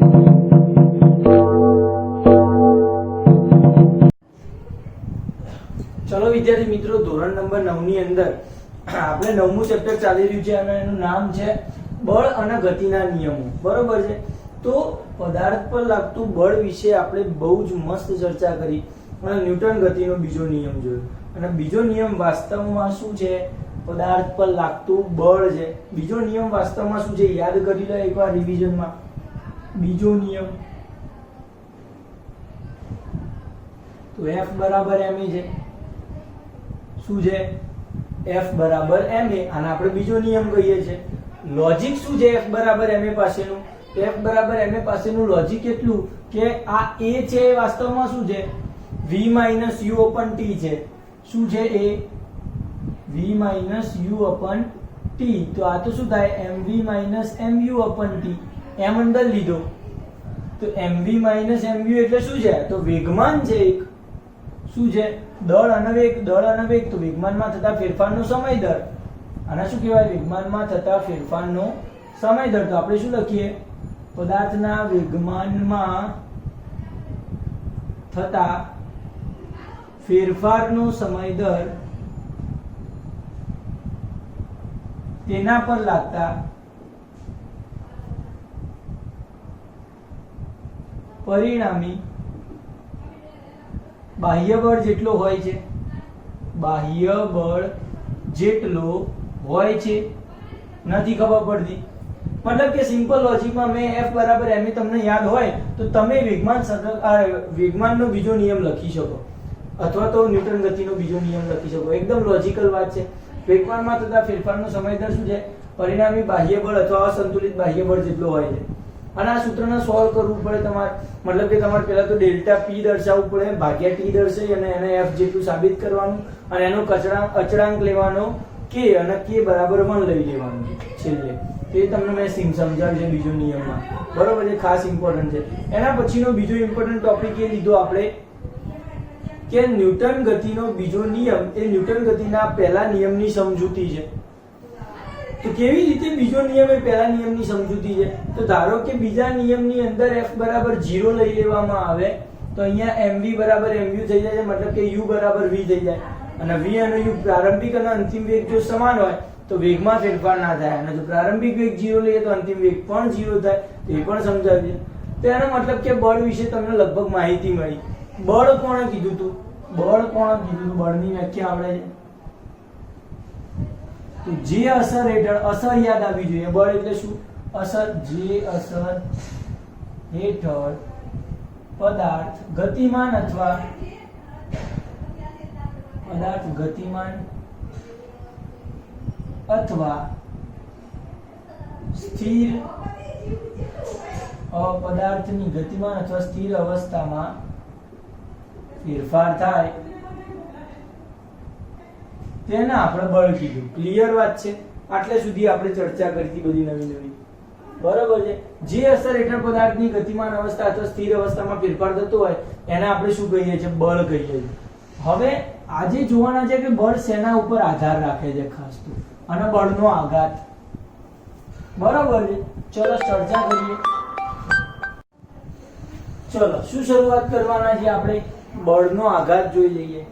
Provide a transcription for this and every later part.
ચલો વિદ્યાર્થી મિત્રો, ધોરણ નંબર 9 ની અંદર આપણે 9મું ચેપ્ટર ચાલી રહ્યું છે અને એનું નામ છે બળ અને ગતિના નિયમો. બરોબર છે? તો પદાર્થ પર લાગતું બળ વિશે આપણે બહુ જ મસ્ત ચર્ચા કરી અને ન્યૂટન ગતિનો બીજો નિયમ જોયો. અને બીજો નિયમ વાસ્તવમાં શું છે? પદાર્થ પર લાગતું બળ છે. બીજો નિયમ વાસ્તવમાં શું છે? યાદ કરી લો એકવાર રિવિઝનમાં. બીજો નિયમ તો F બરાબર ma છે. શું છે? F બરાબર ma. અને આપણે બીજો નિયમ કહીએ છીએ. લોજિક શું છે F બરાબર ma પાસેનું? F બરાબર ma પાસેનું લોજિક એટલું કે આ a છે એ વાસ્તવમાં શું છે? v - u upon t છે. શું છે એ? v - u upon t. તો આ તો શું થાય? mv - mu upon t. m અંદર લીધો તો mv - mu એટલે શું છે? તો વેગમાન છે એક. શું છે? દળ અને વેગ. દળ અને વેગ તો વેગમાનમાં થતા ફેરફારનો સમય દર. આને શું કહેવાય? વેગમાનમાં થતા ફેરફારનો સમય દર. તો આપણે શું લખીએ? પદાર્થના વેગમાનમાં થતા ફેરફારનો સમય દર તેના પર લાગતા પરિણામી બાહ્ય બળ જેટલો હોય છે. બાહ્ય બળ જેટલો હોય છે. નથી ખબર પડતી? મતલબ કે સિમ્પલ લોજિકમાં મેં F બરાબર ma તમને યાદ હોય તો તમે વેગમાનનો બીજો નિયમ લખી શકો અથવા તો ન્યૂટન ગતિનો બીજો નિયમ લખી શકો. એકદમ લોજિકલ વાત છે. વેગમાનમાં થતા ફેરફારનો સમય દર શું છે? પરિણામી બાહ્ય બળ અથવા અસંતુલિત બાહ્ય બળ જેટલો હોય છે. અને આ સૂત્રને સોલ્વ કરવું પડે તમારે. મતલબ કે તમારે પહેલા તો ડેલ્ટા p દર્શાવવું પડે, ભાગ્યા t દર્શાવી અને એને f જેટલું સાબિત કરવાનું અને એનો અચળાંક લેવાનો k અને k બરાબર 1 લઈ લેવાનું છેલ્લે. એ તમને મેં સમજાવ્યું છે બીજો નિયમમાં. બરોબર છે? ખાસ ઇમ્પોર્ટન્ટ છે. એના પછીનો બીજો ઇમ્પોર્ટન્ટ ટોપિક એ લીધો આપણે કે ન્યૂટન ગતિનો બીજો નિયમ એ ન્યૂટન ગતિના પહેલા નિયમની સમજૂતી છે. તો કેવી રીતે બીજો નિયમ એ પહેલા નિયમની સમજૂતી છે? તો ધારો કે બીજા નિયમની અંદર f બરાબર 0 લઈ લેવામાં આવે તો અહીંયા mv બરાબર mu થઈ જાય છે. મતલબ કે u બરાબર v થઈ જાય. અને v અને u પ્રારંભિક અને અંતિમ વેગ જો સમાન હોય તો વેગમાં ફેરફાર ના થાય. અને જો પ્રારંભિક વેગ 0 લઈએ તો અંતિમ વેગ પણ 0 થાય. તો એ પણ સમજાવીએ. તો એનો મતલબ કે બળ વિશે તમને લગભગ માહિતી મળી. બળ કોણે કીધું તું? બળ કોણે કીધું તું? બળની વ્યાખ્યા આવડે છે? તો જે અસર હેઠળ, અસર યાદ આવી જોઈએ. બળ એટલે શું? અસર. જે અસર હેઠળ પદાર્થ ગતિમાન અથવા સ્થિર પદાર્થની ગતિમાન અથવા સ્થિર અવસ્થામાં ફેરફાર થાય તેને આપણે બળ કીધું. ક્લિયર વાત છે? આટલે સુધી આપણે ચર્ચા કરી હતી બધી નવી. બરોબર છે? જે અસર હેઠળ પદાર્થની ગતિમાન અવસ્થા અથવા સ્થિર અવસ્થામાં ફેરફાર થતો હોય એને આપણે શું કહીએ છીએ? બળ કહીએ છીએ. હવે આજે જોવાના છે કે બળ શેના ઉપર આધાર રાખે છે ખાસ તો? અને બળનો આઘાત. બરોબર છે? ચલો ચર્ચા કરીએ. ચલો શું શરૂઆત કરવાના છે આપણે? બળનો આઘાત જોઈ લઈએ.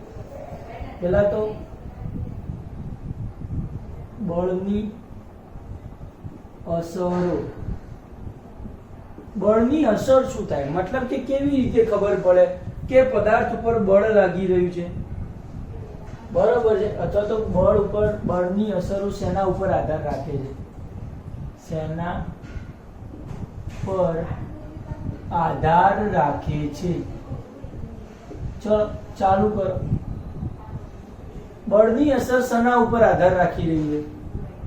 પહેલા તો બળની અસરો. બળની અસર શું થાય? મતલબ કે કેવી રીતે ખબર પડે કે પદાર્થ ઉપર બળ લાગી રહ્યું છે? બરોબર છે? અથવા તો બળ ઉપર બળની અસરો શેના ઉપર આધાર રાખે છે? શેના પર આધાર રાખે છે? ચલો ચાલુ કરો. બળની અસર શેના ઉપર આધાર રાખી રહી છે?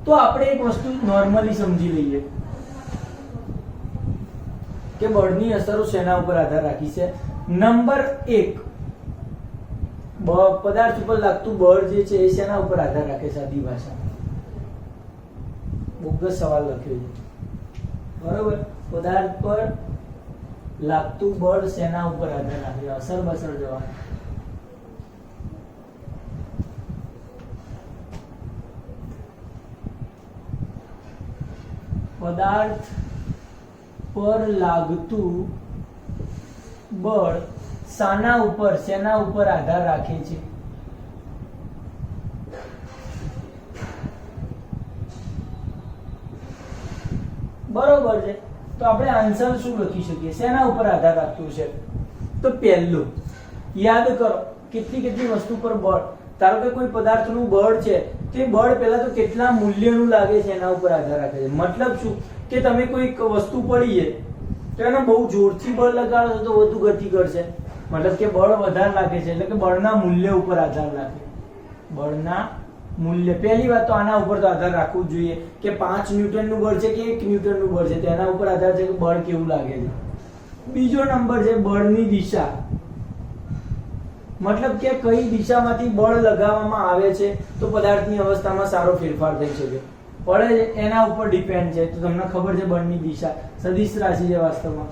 તો આપણે એક વસ્તુ નોર્મલી સમજી લઈએ કે બળની અસરો શેના ઉપર આધાર રાખી છે. નંબર 1, પદાર્થ ઉપર લાગતું બળ જે છે એ શેના ઉપર આધાર રાખે? સાદી ભાષામાં બોગસ સવાલ લખ્યો છે. બરોબર? પદાર્થ પર લાગતું બળ શેના ઉપર આધાર રાખે? અસર બસર જવાબ. પદાર્થ પર લાગતું બળ શેના ઉપર આધાર રાખે છે? બરોબર છે, તો આપણે આન્સર શું લખી શકીએ? શેના ઉપર આધાર રાખતું છે? તો પહેલું યાદ કરો, કેટલી વસ્તુ પર બળ, ધારો કે કોઈ પદાર્થનું બળ છે, તે બળ પહેલા તો કેટલા મૂલ્યનું લાગે છે એના ઉપર આધાર રાખે છે. મતલબ શું કે તમે કોઈ વસ્તુ પડી છે તો એને બહુ જોરથી બળ લગાડો તો વધુ ગતિ કરશે, મતલબ કે બળ વધારે લાગે છે, એટલે કે બળના મૂલ્ય ઉપર આધાર રાખે. બળના મૂલ્ય, પહેલી વાત તો આના ઉપર તો આધાર રાખવું જ જોઈએ કે 5 ન્યૂટનનું બળ છે કે 1 ન્યૂટનનું બળ છે, તેના ઉપર આધાર છે કે બળ કેવું લાગે છે. બીજો નંબર છે બળની દિશા, મતલબ કે કઈ દિશામાંથી બળ લગાવવામાં આવે છે તો પદાર્થની અવસ્થામાં સારો ફેરફાર થઈ શકે, પડે છે એના ઉપર ડિપેન્ડ છે. તો તમને ખબર છે બળની દિશા સદિશ રાશિ છે વાસ્તવમાં.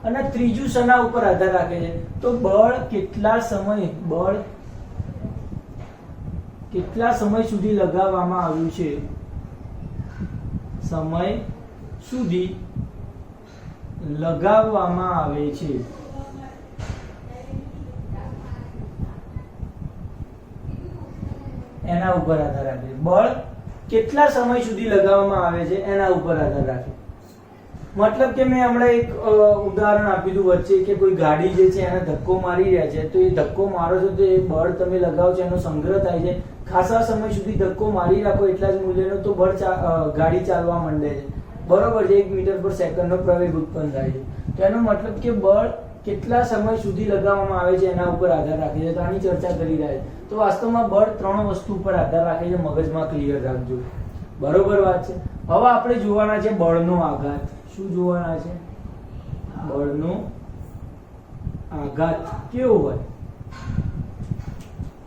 અને ત્રીજું શેના ઉપર આધાર રાખે છે? તો બળ કેટલા સમય સુધી લગાવવામાં આવ્યું છે, સમય સુધી લગાવવામાં આવે છે. એના ઉપર આધાર રાખે. બળ કેટલા સમય સુધી લગાવવામાં આવે છે એના ઉપર આધાર રાખે. મતલબ કે મેં હમણાં એક ઉદાહરણ આપ્યું હતું વચ્ચે કે કોઈ ગાડી જે છે એને ધક્કો મારી રહ્યા છે, તો એ ધક્કો મારો છો તો એ બળ તમે લગાવો છો એનો સંગ્રહ થાય છે. ખાસા સમય સુધી ધક્કો મારી રાખો એટલા જ મૂલ્યનો તો બળ ગાડી ચાલવા માંડે છે. બરોબર છે, 1 મીટર પર સેકન્ડનો પ્રવેગ ઉત્પન્ન થાય છે. તો એનો મતલબ કે બળ કેટલા સમય સુધી લગાવવામાં આવે છે એના ઉપર આધાર રાખે છે. તો આની ચર્ચા કરી રહ્યા છે. તો વાસ્તવમાં બળ 3 વસ્તુ ઉપર આધાર રાખે છે, મગજમાં ક્લિયર રાખજો. બરોબર વાત છે. હવે આપણે જોવાના છે બળનો આઘાત. શું જોવાના છે? બળનો આઘાત કેવો હોય?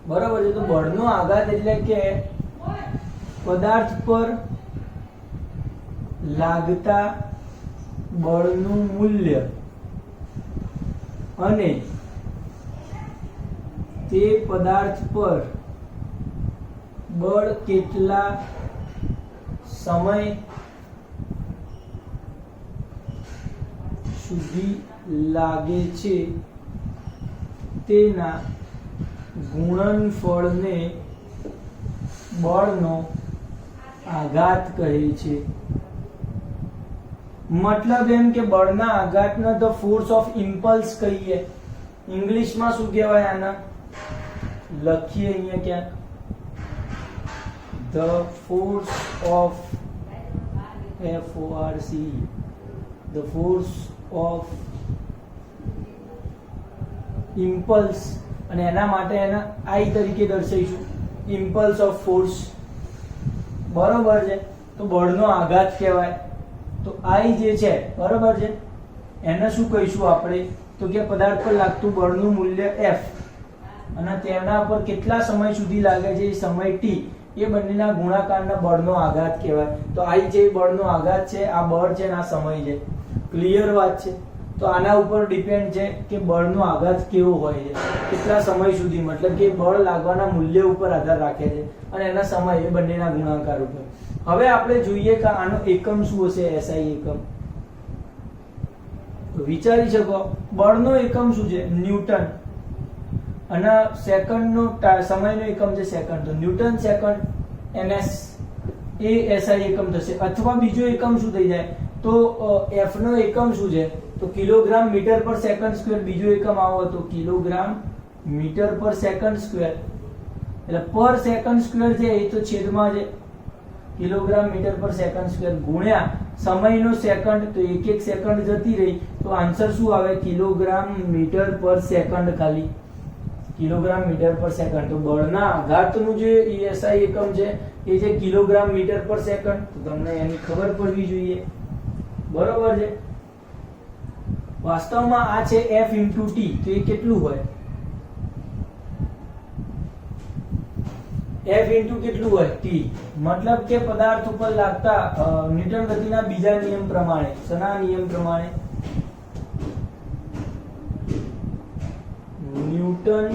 બરોબર છે, તો બળનો આઘાત એટલે કે પદાર્થ પર લાગતા બળનું મૂલ્ય અને તે પદાર્થ પર બળ કેટલા સમય સુધી લાગે છે તેના ગુણનફળને બળનો આઘાત કહે છે. મતલબ એમ કે બળના આઘાતને ધ ફોર્સ ઓફ ઇમ્પલ્સ કહીએ. ઇંગ્લિશમાં શું કહેવાય આના? લખીએ અહીંયા ક્યાંક, the force of FORC, the force of impulse, અને એના માટે એના I તરીકે દર્શાવીશું, ઇમ્પલ્સ ઓફ ફોર્સ. બરોબર છે, તો બળનો આઘાત કહેવાય. તો I જે છે બરોબર છે એને શું કહીશું આપણે? તો કે પદાર્થ પર લાગતું બળનું મૂલ્ય F અને તેના પર કેટલા સમય સુધી લાગે છે એ સમય T, એ બંનેના ગુણાકારના બળનો આઘાત કહેવાય. તો I જે બળનો આઘાત છે, આ બળ છે અને આ સમય છે. ક્લિયર વાત છે. તો આના ઉપર ડિપેન્ડ છે કે બળનો આઘાત કેવો હોય છે, કેટલા સમય સુધી, મતલબ કે બળ લાગવાના મૂલ્ય ઉપર આધાર રાખે છે અને એના સમય, એ બંનેના ગુણાકાર ઉપર. હવે આપણે જોઈએ કે આનો એકમ શું હશે? SI એકમ. તો વિચારી શકો, બળનો એકમ શું છે? ન્યૂટન, અને સેકન્ડનો સમયનો એકમ છે સેકન્ડ, તો ન્યૂટન સેકન્ડ, NS એ SI એકમ થશે. અથવા બીજો એકમ શું થઈ જાય? તો F નો એકમ શું છે? તો કિલોગ્રામ મીટર પર સેકન્ડ સ્ક્વેર. બીજો એકમ આવો તો કિલોગ્રામ મીટર પર સેકન્ડ સ્ક્વેર. એટલે પર સેકન્ડ સ્ક્વેર છે એ તો છેદમાં છે, કિલોગ્રામ મીટર પર સેકન્ડ સ્ક્વેર ગુણ્યા સમયનો સેકન્ડ, તો 1 સેકન્ડ જતી રહી, તો આન્સર શું આવે? કિલોગ્રામ મીટર પર સેકન્ડ. ખાલી કિલોગ્રામ મીટર પર સેકન્ડ. તો બળના આઘાતનું જે SI એકમ છે એ છે કિલોગ્રામ મીટર પર સેકન્ડ. તો તમને એની ખબર પડવી જોઈએ. બરોબર છે. વાસ્તવમાં આ છે F × T, તો એ કેટલું હોય? F × કેટલું હોય? T. મતલબ કે પદાર્થ ઉપર લાગતા ન્યૂટન ગતિના બીજા નિયમ પ્રમાણે, શના નિયમ પ્રમાણે? ન્યૂટન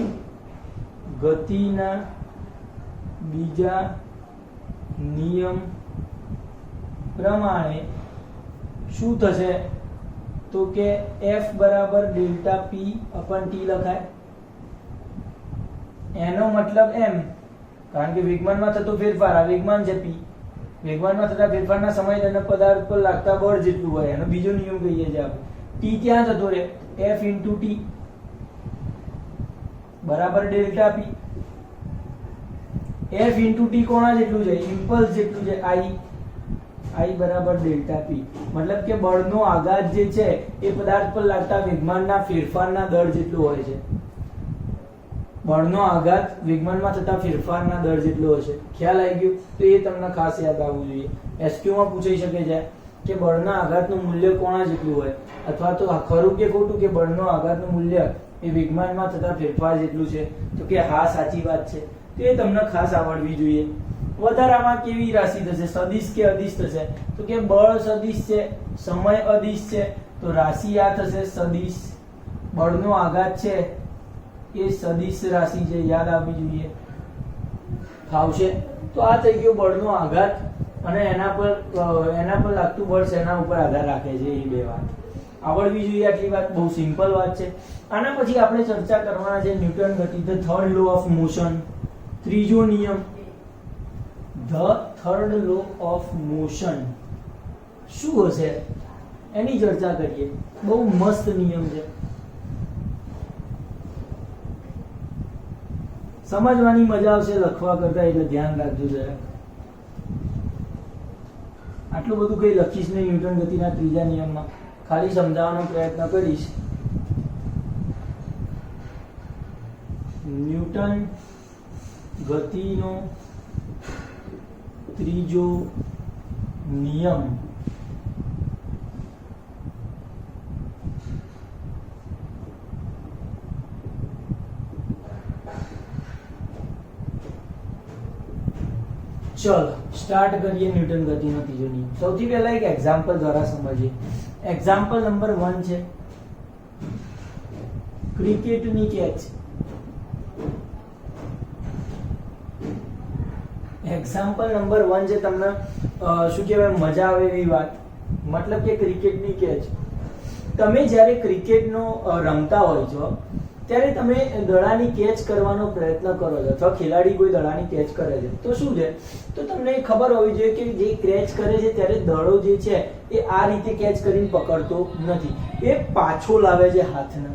ગતિના બીજા નિયમ પ્રમાણે શું થશે? તો કે F બરાબર ડેલ્ટા P અપન T લખાય. એનો મતલબ એમ, કારણ કે વેગમાનમાં થતો ફેરફાર, આ વેગમાન છે P, વેગમાનમાં થતા ફેરફારના સમય અને પદાર્થ પર લાગતા બળ જેટલું હોય, એનો બીજો નિયમ કહીએ છીએ આપણે. T ક્યાં જતો રહે? F into T બરાબર delta P. F into T કોના જેટલું છે? ઇમ્પલ્સ જેટલું છે, I બરાબર ડેલ્ટા P. મતલબ કે બળનો આઘાત જે છે એ પદાર્થ પર લાગતા વેગમાનના ફેરફારના દર જેટલો હોય છે. બળનો આઘાત વેગમાનમાં થતા ફેરફારના દર જેટલો હશે. ખ્યાલ આવી ગયો? તો એ તમને ખાસ યાદ આવવું જોઈએ. એસક્યુ માં પૂછાઈ શકે છે કે બળના આઘાતનું મૂલ્ય કોના જેટલું હોય, અથવા તો ખરું કે ખોટું કે બળનો આઘાતનું મૂલ્ય એ વેગમાનમાં થતા ફેરફાર જેટલું છે? તો કે હા, સાચી વાત છે. તો એ તમને ખાસ આવડવી જોઈએ. વધારામાં કેવી રાશિ થશે? સદિશ કે અદિશ થશે? તો કે બળ સદિશ છે, સમય અદિશ છે, તો રાશિ આ થશે સદિશ. બળનો આઘાત છે એ સદિશ રાશિ છે, યાદ આવવી જોઈએ. ફાવશે? તો આ થઈ ગયો બળનો આઘાત અને એના પર લાગતું બળ શેના ઉપર આધાર રાખે છે, એ બે વાત આવડવી જોઈએ. આટલી વાત બહુ સિમ્પલ વાત છે. આના પછી આપણે ચર્ચા કરવાના છે ન્યૂટન ગતિ, the third law of motion, ત્રીજો નિયમ. The third law of motion શું હશે એની ચર્ચા કરીએ. બહુ મસ્ત નિયમ છે, સમજવાની મજા આવશે લખવા કરતા, એટલે ધ્યાન રાખજો જરા. આટલું બધું કઈ લખીશ નહીં ન્યૂટન ગતિના ત્રીજા નિયમમાં, ખાલી સમજાવવાનો પ્રયત્ન કરીશ. ન્યૂટન ગતિનો ત્રીજો નિયમ ચલો સ્ટાર્ટ કરીએ. ન્યૂટન ગતિનો ત્રીજો નિયમ સૌથી પહેલા એક એક્ઝામ્પલ દ્વારા સમજીએ. એક્ઝામ્પલ નંબર 1 છે ક્રિકેટની કેચ. એક્ઝામ્પલ નંબર 1 છે તમને શું કહેવાય, મજા આવે એવી વાત. મતલબ કે ક્રિકેટની કેચ. તમે જ્યારે ક્રિકેટનો રમતા હોય છો ત્યારે તમે દડાની કેચ કરવાનો પ્રયત્ન કરો છો, અથવા ખેલાડી કોઈ દડાની કેચ કરે છે, તો શું છે, તો તમને ખબર હોવી જોઈએ કે જે કેચ કરે છે ત્યારે દડો જે છે એ આ રીતે કેચ કરીને પકડતો નથી, એ પાછો લાવે છે હાથને.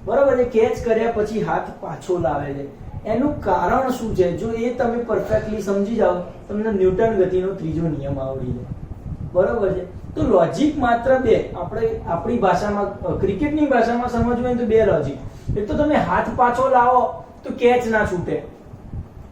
બરાબર છે? કેચ કર્યા પછી હાથ પાછો લાવે છે. એનું કારણ શું છે? જો એ તમે પરફેક્ટલી સમજી જાઓ, તમને ન્યૂટન ગતિનો ત્રીજો નિયમ આવડી જાય. બરાબર છે? તો લોજિક માત્ર બે. આપણે આપણી ભાષામાં, ક્રિકેટની ભાષામાં સમજવું હોય તો બે લોજિક. એક તો તમે હાથ પાછો લાવો તો કેચ ના છૂટે,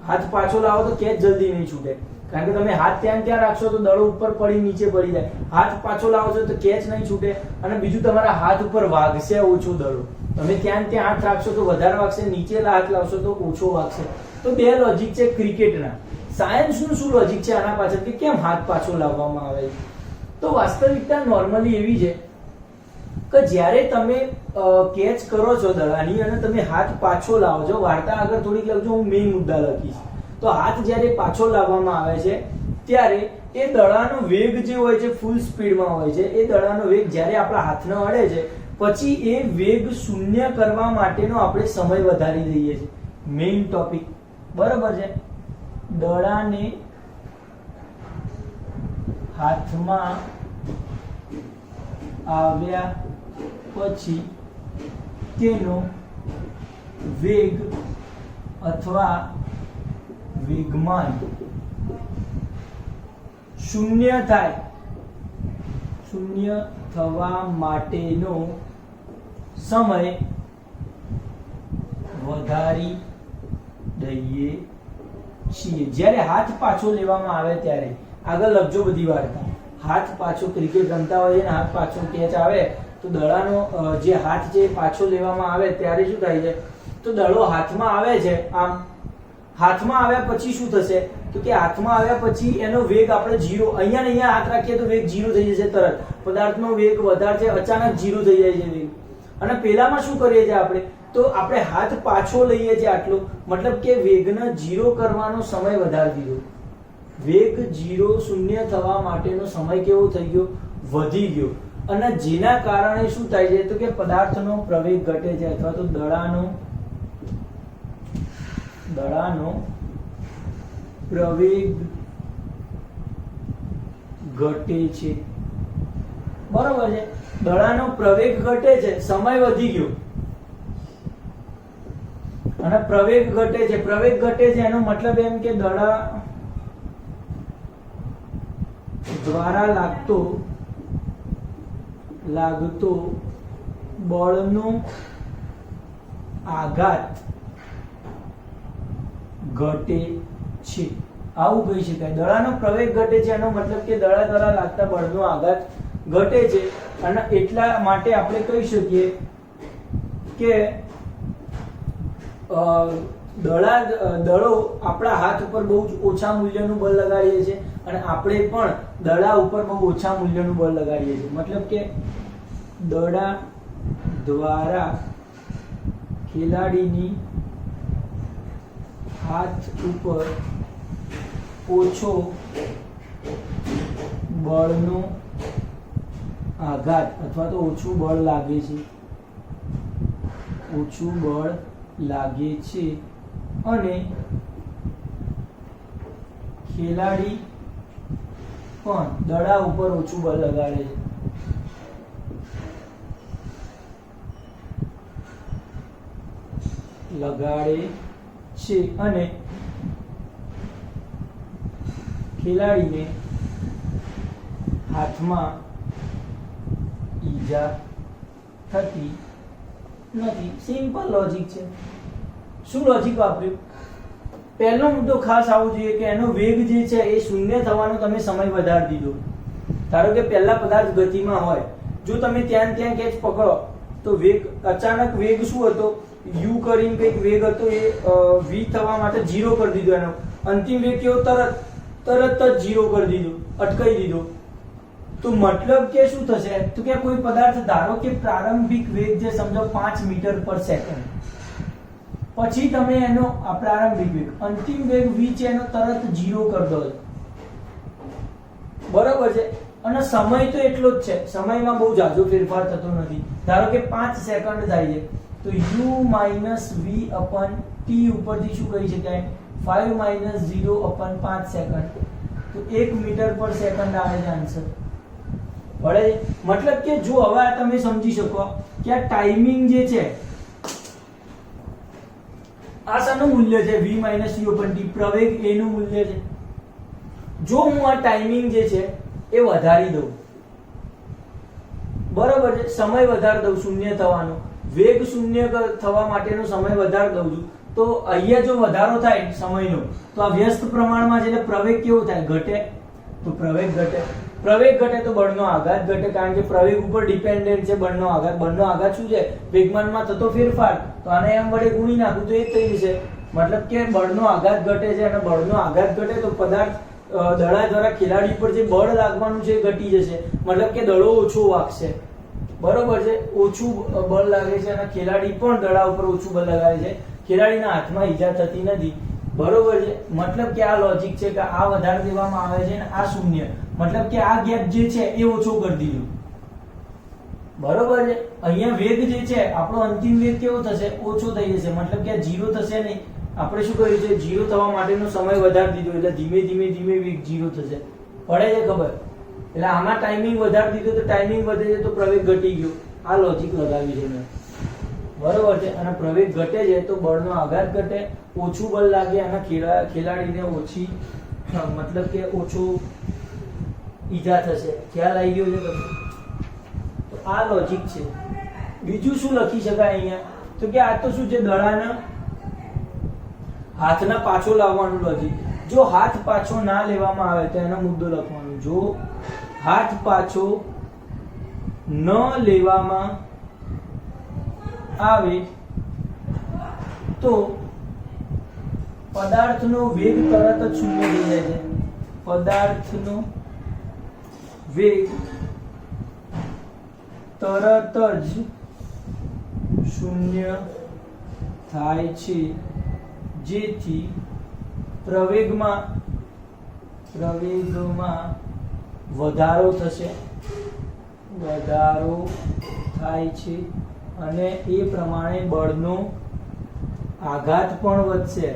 હાથ પાછો લાવો તો કેચ જલ્દી નહીં છૂટે, કારણ કે તમે હાથ ત્યાં રાખશો તો દડો ઉપર પડી નીચે પડી જાય. હાથ પાછો લાવો છો તો કેચ નહીં છૂટે, અને બીજું તમારા હાથ ઉપર વાગશે ઓછો દડો. તમે ત્યાં હાથ રાખશો તો વધારે વાગશે, નીચે હાથ લાવશો તો ઓછો વાગશે. તો બે લોજિક છે ક્રિકેટના. સાયન્સનું શું લોજિક છે આના પાછળ કે કેમ હાથ પાછો લાવવામાં આવે છે? તો વાસ્તવિકતા નોર્મલી એવી છે કે જ્યારે તમે કેચ કરો છો દડાની અને તમે હાથ પાછો લાવો છો, વાર્તા આગળ થોડીક લખજો, હું મેઇન મુદ્દા લખીશ. તો હાથ જ્યારે પાછો લાવવામાં આવે છે ત્યારે એ દડાનો વેગ જે હોય છે ફૂલ સ્પીડમાં હોય છે. એ દડાનો વેગ જ્યારે આપણા હાથને અડે છે પછી એ વેગ શૂન્ય કરવા માટેનો આપણે સમય વધારી દઈએ છીએ. Main topic. બરાબર છે? દડાને હાથમાં આવ્યા પછી તેનો વેગ અથવા વેગમાન શૂન્ય થાય, શૂન્ય થવા માટેનો સમય વધારી દઈએ છીએ. જ્યારે હાથ પાછો લેવામાં આવે ત્યારે, આગળ લખજો બધી વાર્તા. હાથ પાછો, ક્રિકેટ રમતા હોય ને હાથ પાછો કેચ આવે તો દડાનો જે હાથ છે પાછો લેવામાં આવે ત્યારે શું થાય છે, તો દડો હાથમાં આવે છે, આમ હાથમાં આવ્યા પછી શું થશે, તો કે હાથમાં આવ્યા પછી એનો વેગ આપણે 0, અહીંયા ને અહીંયા હાથ રાખીએ તો વેગ 0 થઈ જશે તરત. પદાર્થનો વેગ વધારે છે, અચાનક 0 થઈ જાય છે વેગ. અને પેલામાં શું કરીએ છીએ આપણે, તો આપણે હાથ પાછો લઈએ છીએ આટલો, મતલબ કે વેગને 0 કરવાનો સમય વધારી દીધો. વેગ 0 શૂન્ય થવા માટેનો સમય કેવો થઈ ગયો, વધી ગયો. અને જેના કારણે શું થાય છે તો કે પદાર્થનો પ્રવેગ ઘટે છે અથવા તો દડાનો પ્રવેગ ઘટે છે. બરોબર છે. દડાનો પ્રવેગ ઘટે છે, સમય વધી ગયો અને પ્રવેગ ઘટે છે. પ્રવેગ ઘટે છે એનો મતલબ એમ કે દડા દ્વારા લાગતો બળનો આઘાત ઘટે છે. આવું કહી શકાય. દડાનો પ્રવેગ ઘટે છે એનો મતલબ કે દડા દ્વારા લાગતા બળનો આઘાત ઘટે છે અને એટલા માટે આપણે કહી શકીએ કે દડો આપણા હાથ ઉપર બહુ જ ઓછા મૂલ્યનું બળ લગાડીએ છીએ અને આપણે પણ દડા ઉપર બહુ ઓછા મૂલ્યનું બળ લગાડીએ છીએ. મતલબ કે દડા દ્વારા ખેલાડીની હાથ ઉપર ઓછો બળનો આઘાત અથવા તો ઓછું બળ લાગે છે અને ખેલાડી પણ દડા ઉપર ઓછું બળ લગાડે છે અને ખેલાડીને હાથમાં ઈજા થતી નથી. સિમ્પલ લોજિક છે. શું લોજિક વાપર્યું? પહેલો મુદ્દો ખાસ આવવો જોઈએ કે એનો વેગ જે છે એ શૂન્ય થવાનો તમે સમય વધારી દીધો. ધારો કે પહેલા પદાર્થ ગતિમાં હોય, જો તમે ત્યાં કેચ પકડો તો વેગ અચાનક વેગ શું હતો, u કરીને કંઈક વેગ હતો એ v થવા માટે 0 કરી દીધો. એનો અંતિમ વેગ કેવો, તરત જ 0 કરી દીધો, અટકાઈ દીધો. તો મતલબ કે શું થશે તો કે કોઈ પદાર્થ ધારો કે પ્રારંભિક વેગ જે સમજો 5 મીટર પર સેકન્ડ, પછી તમે એનો આ પ્રારંભિક વેગ અંતિમ વેગ v છે એનો તરત 0 કરી દો. બરાબર છે. અને સમય તો એટલો જ છે, સમયમાં બહુ જાજો ફેરફાર થતો નથી. ધારો કે 5 સેકન્ડ થાય છે તો u - v / t ઉપરથી શું કહી શકાય, 5 - 0/5 સેકન્ડ, તો 1 મીટર પર સેકન્ડ આવે છે આન્સર. બરાબર. મતલબ કે જો હવે તમે સમજી શકો કે આ ટાઈમિંગ જે છે આ શાનું મૂલ્ય છે, v - u/t, પ્રવેગ a નું મૂલ્ય છે. જો હું આ ટાઈમિંગ જે છે એ વધારી દઉં, બરાબર છે, સમય વધારી દઉં શૂન્ય થવાનો, વેગ શૂન્ય થવા માટેનો સમય વધારી દઉં છું, તો અહીંયા જો વધારો થાય સમયનો તો આ વ્યસ્ત પ્રમાણમાં છે એટલે પ્રવેગ કેવો થાય, ઘટે. તો પ્રવેગ ઘટે. પ્રવેગ ઘટે તો બળનો આઘાત ઘટે, કારણ કે પ્રવેગ ઉપર ડિપેન્ડન્ટ છે બળનો આઘાત. બળનો આઘાત શું છે, વેગમાનમાં થતો ફેરફાર. તો આને એમ વડે ગુણી નાખું તો એ થઈ જશે. મતલબ કે બળનો આઘાત ઘટે છે અને બળનો આઘાત ઘટે તો પદાર્થ દડા દ્વારા ખેલાડી પર જે બળ લાગવાનું છે એ ઘટી જશે. મતલબ કે દડો ઓછો વાગશે. બરોબર છે. ઓછું બળ લાગે છે અને ખેલાડી પણ દડા ઉપર ઓછું બળ લગાવે છે. ખેલાડીના હાથમાં ઈજા થતી નથી. બરોબર છે. મતલબ કે આ લોજિક છે કે આ વધારી દેવામાં આવે છે અને આ શૂન્ય, મતલબ કે આ ગેપ જે છે એ ઓછો કરી દીધો. બરોબર છે. અહીંયા વેગ જે છે આપણો અંતિમ વેગ કેવો થશે, ઓછો થઈ જશે. મતલબ કે 0 થશે નહીં. આપણે શું કર્યું છે, 0 થવા માટેનો સમય વધારી દીધો એટલે ધીમે ધીમે વેગ 0 થશે. પડે છે ખબર? એટલે આમાં ટાઈમિંગ વધારી દીધો તો ટાઈમિંગ વધે છે તો પ્રવેગ ઘટી ગયો. આ લોજિક લગાવી છે મેં. બરોબર છે. અને પ્રવેગ ઘટે છે તો બળનો આઘાત ઘટે, ઓછું બળ લાગે અને ખેલાડીને ઓછી મતલબ કે ઓછું ઈજા થશે. ખ્યાલ આવી ગયો છે તમને? તો આ લોજિક છે. બીજું શું લખી શકાય અહીંયા તો કે આ તો શું છે, દડાના હાથના પાછો લાવવાનું લોજિક. જો હાથ પાછો ના લેવામાં આવે તો એનો મુદ્દો લખવાનો. જો હાથ પાછો ન લેવામાં આવે તો પદાર્થનો વેગ તરત જ શૂન્ય થઈ જાય છે. પદાર્થનો વેગ તરત જ શૂન્ય થાય છે, જેથી પ્રવેગમાં વધારો થશે. વધારો થાય છે અને એ પ્રમાણે બળનો આઘાત પણ વધશે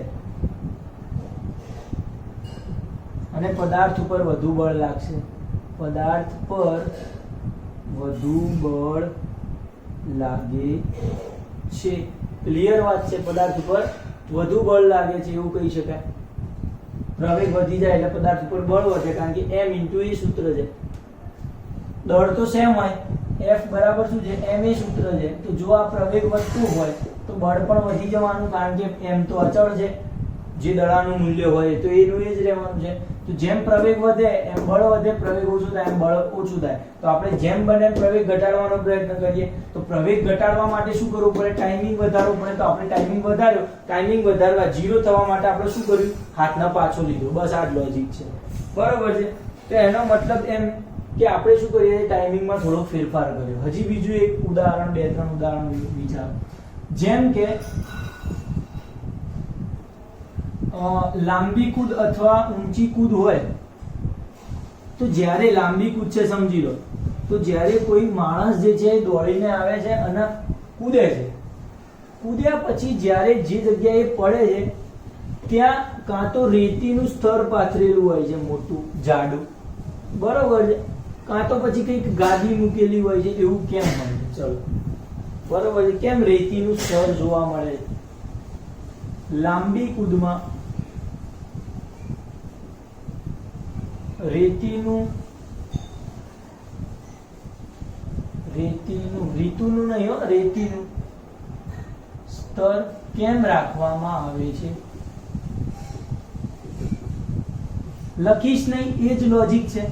અને પદાર્થ ઉપર વધુ બળ લાગશે. પદાર્થ પર વધુ બળ લાગે છે. ક્લિયર વાત છે. પદાર્થ ઉપર વધુ બળ લાગે છે એવું કહી શકાય. પ્રવેગ વધી જાય એટલે પદાર્થ ઉપર બળ વધે, કારણ કે m * એ સૂત્ર છે. દળ તો સેમ હોય, F બરાબર શું છે, m એ સૂત્ર છે. તો જો આ પ્રવેગ વધતું હોય તો બળ પણ વધી જવાનું, કારણ કે m તો અચળ છે. જે દળાનું મૂલ્ય હોય તો એનું એ જ રહેવાનું છે. તો જેમ પ્રવેગ વધે એમ બળ વધે, પ્રવેગ ઓછું થાય એમ બળ ઓછું થાય. તો આપણે જેમ બને એમ પ્રવેગ ઘટાડવાનો પ્રયત્ન કરીએ. તો પ્રવેગ ઘટાડવા માટે શું કરવું પડે? ટાઈમિંગ વધારવું પડે. તો આપણે ટાઈમિંગ વધાર્યો. ટાઈમિંગ વધારવા 0 થવા માટે આપણે શું કર્યું? હાથના પાછો લીધો. બસ આ જ લોજિક છે. બરાબર છે. તો એનો મતલબ એમ કે આપણે શું કરીએ, ટાઈમિંગમાં થોડો ફેરફાર કર્યો. હજી બીજું એક ઉદાહરણ, 2-3 ઉદાહરણ વિચારો. જેમ કે લાંબી કૂદ અથવા ઊંચી કૂદ હોય તો જ્યારે લાંબી કૂદ છે સમજી લો, તો જ્યારે કોઈ માણસ જે છે દોડીને આવે છે અને કૂદે છે, કૂદ્યા પછી જ્યારે જે જગ્યાએ પડે છે ત્યાં કાં તો રેતીનું સ્તર પાથરેલું હોય છે મોટું જાડું, બરોબર છે, કાં તો પછી કંઈક ગાદી મૂકેલી હોય છે. એવું કેમ હોય છે? ચલો બરોબર છે. કેમ રેતીનું સ્તર જોવા મળે છે? લાંબી કૂદમાં રેતીનું સ્તર કેમ રાખવામાં આવે છે? લખીશ નહીં, એ જ લોજિક છે.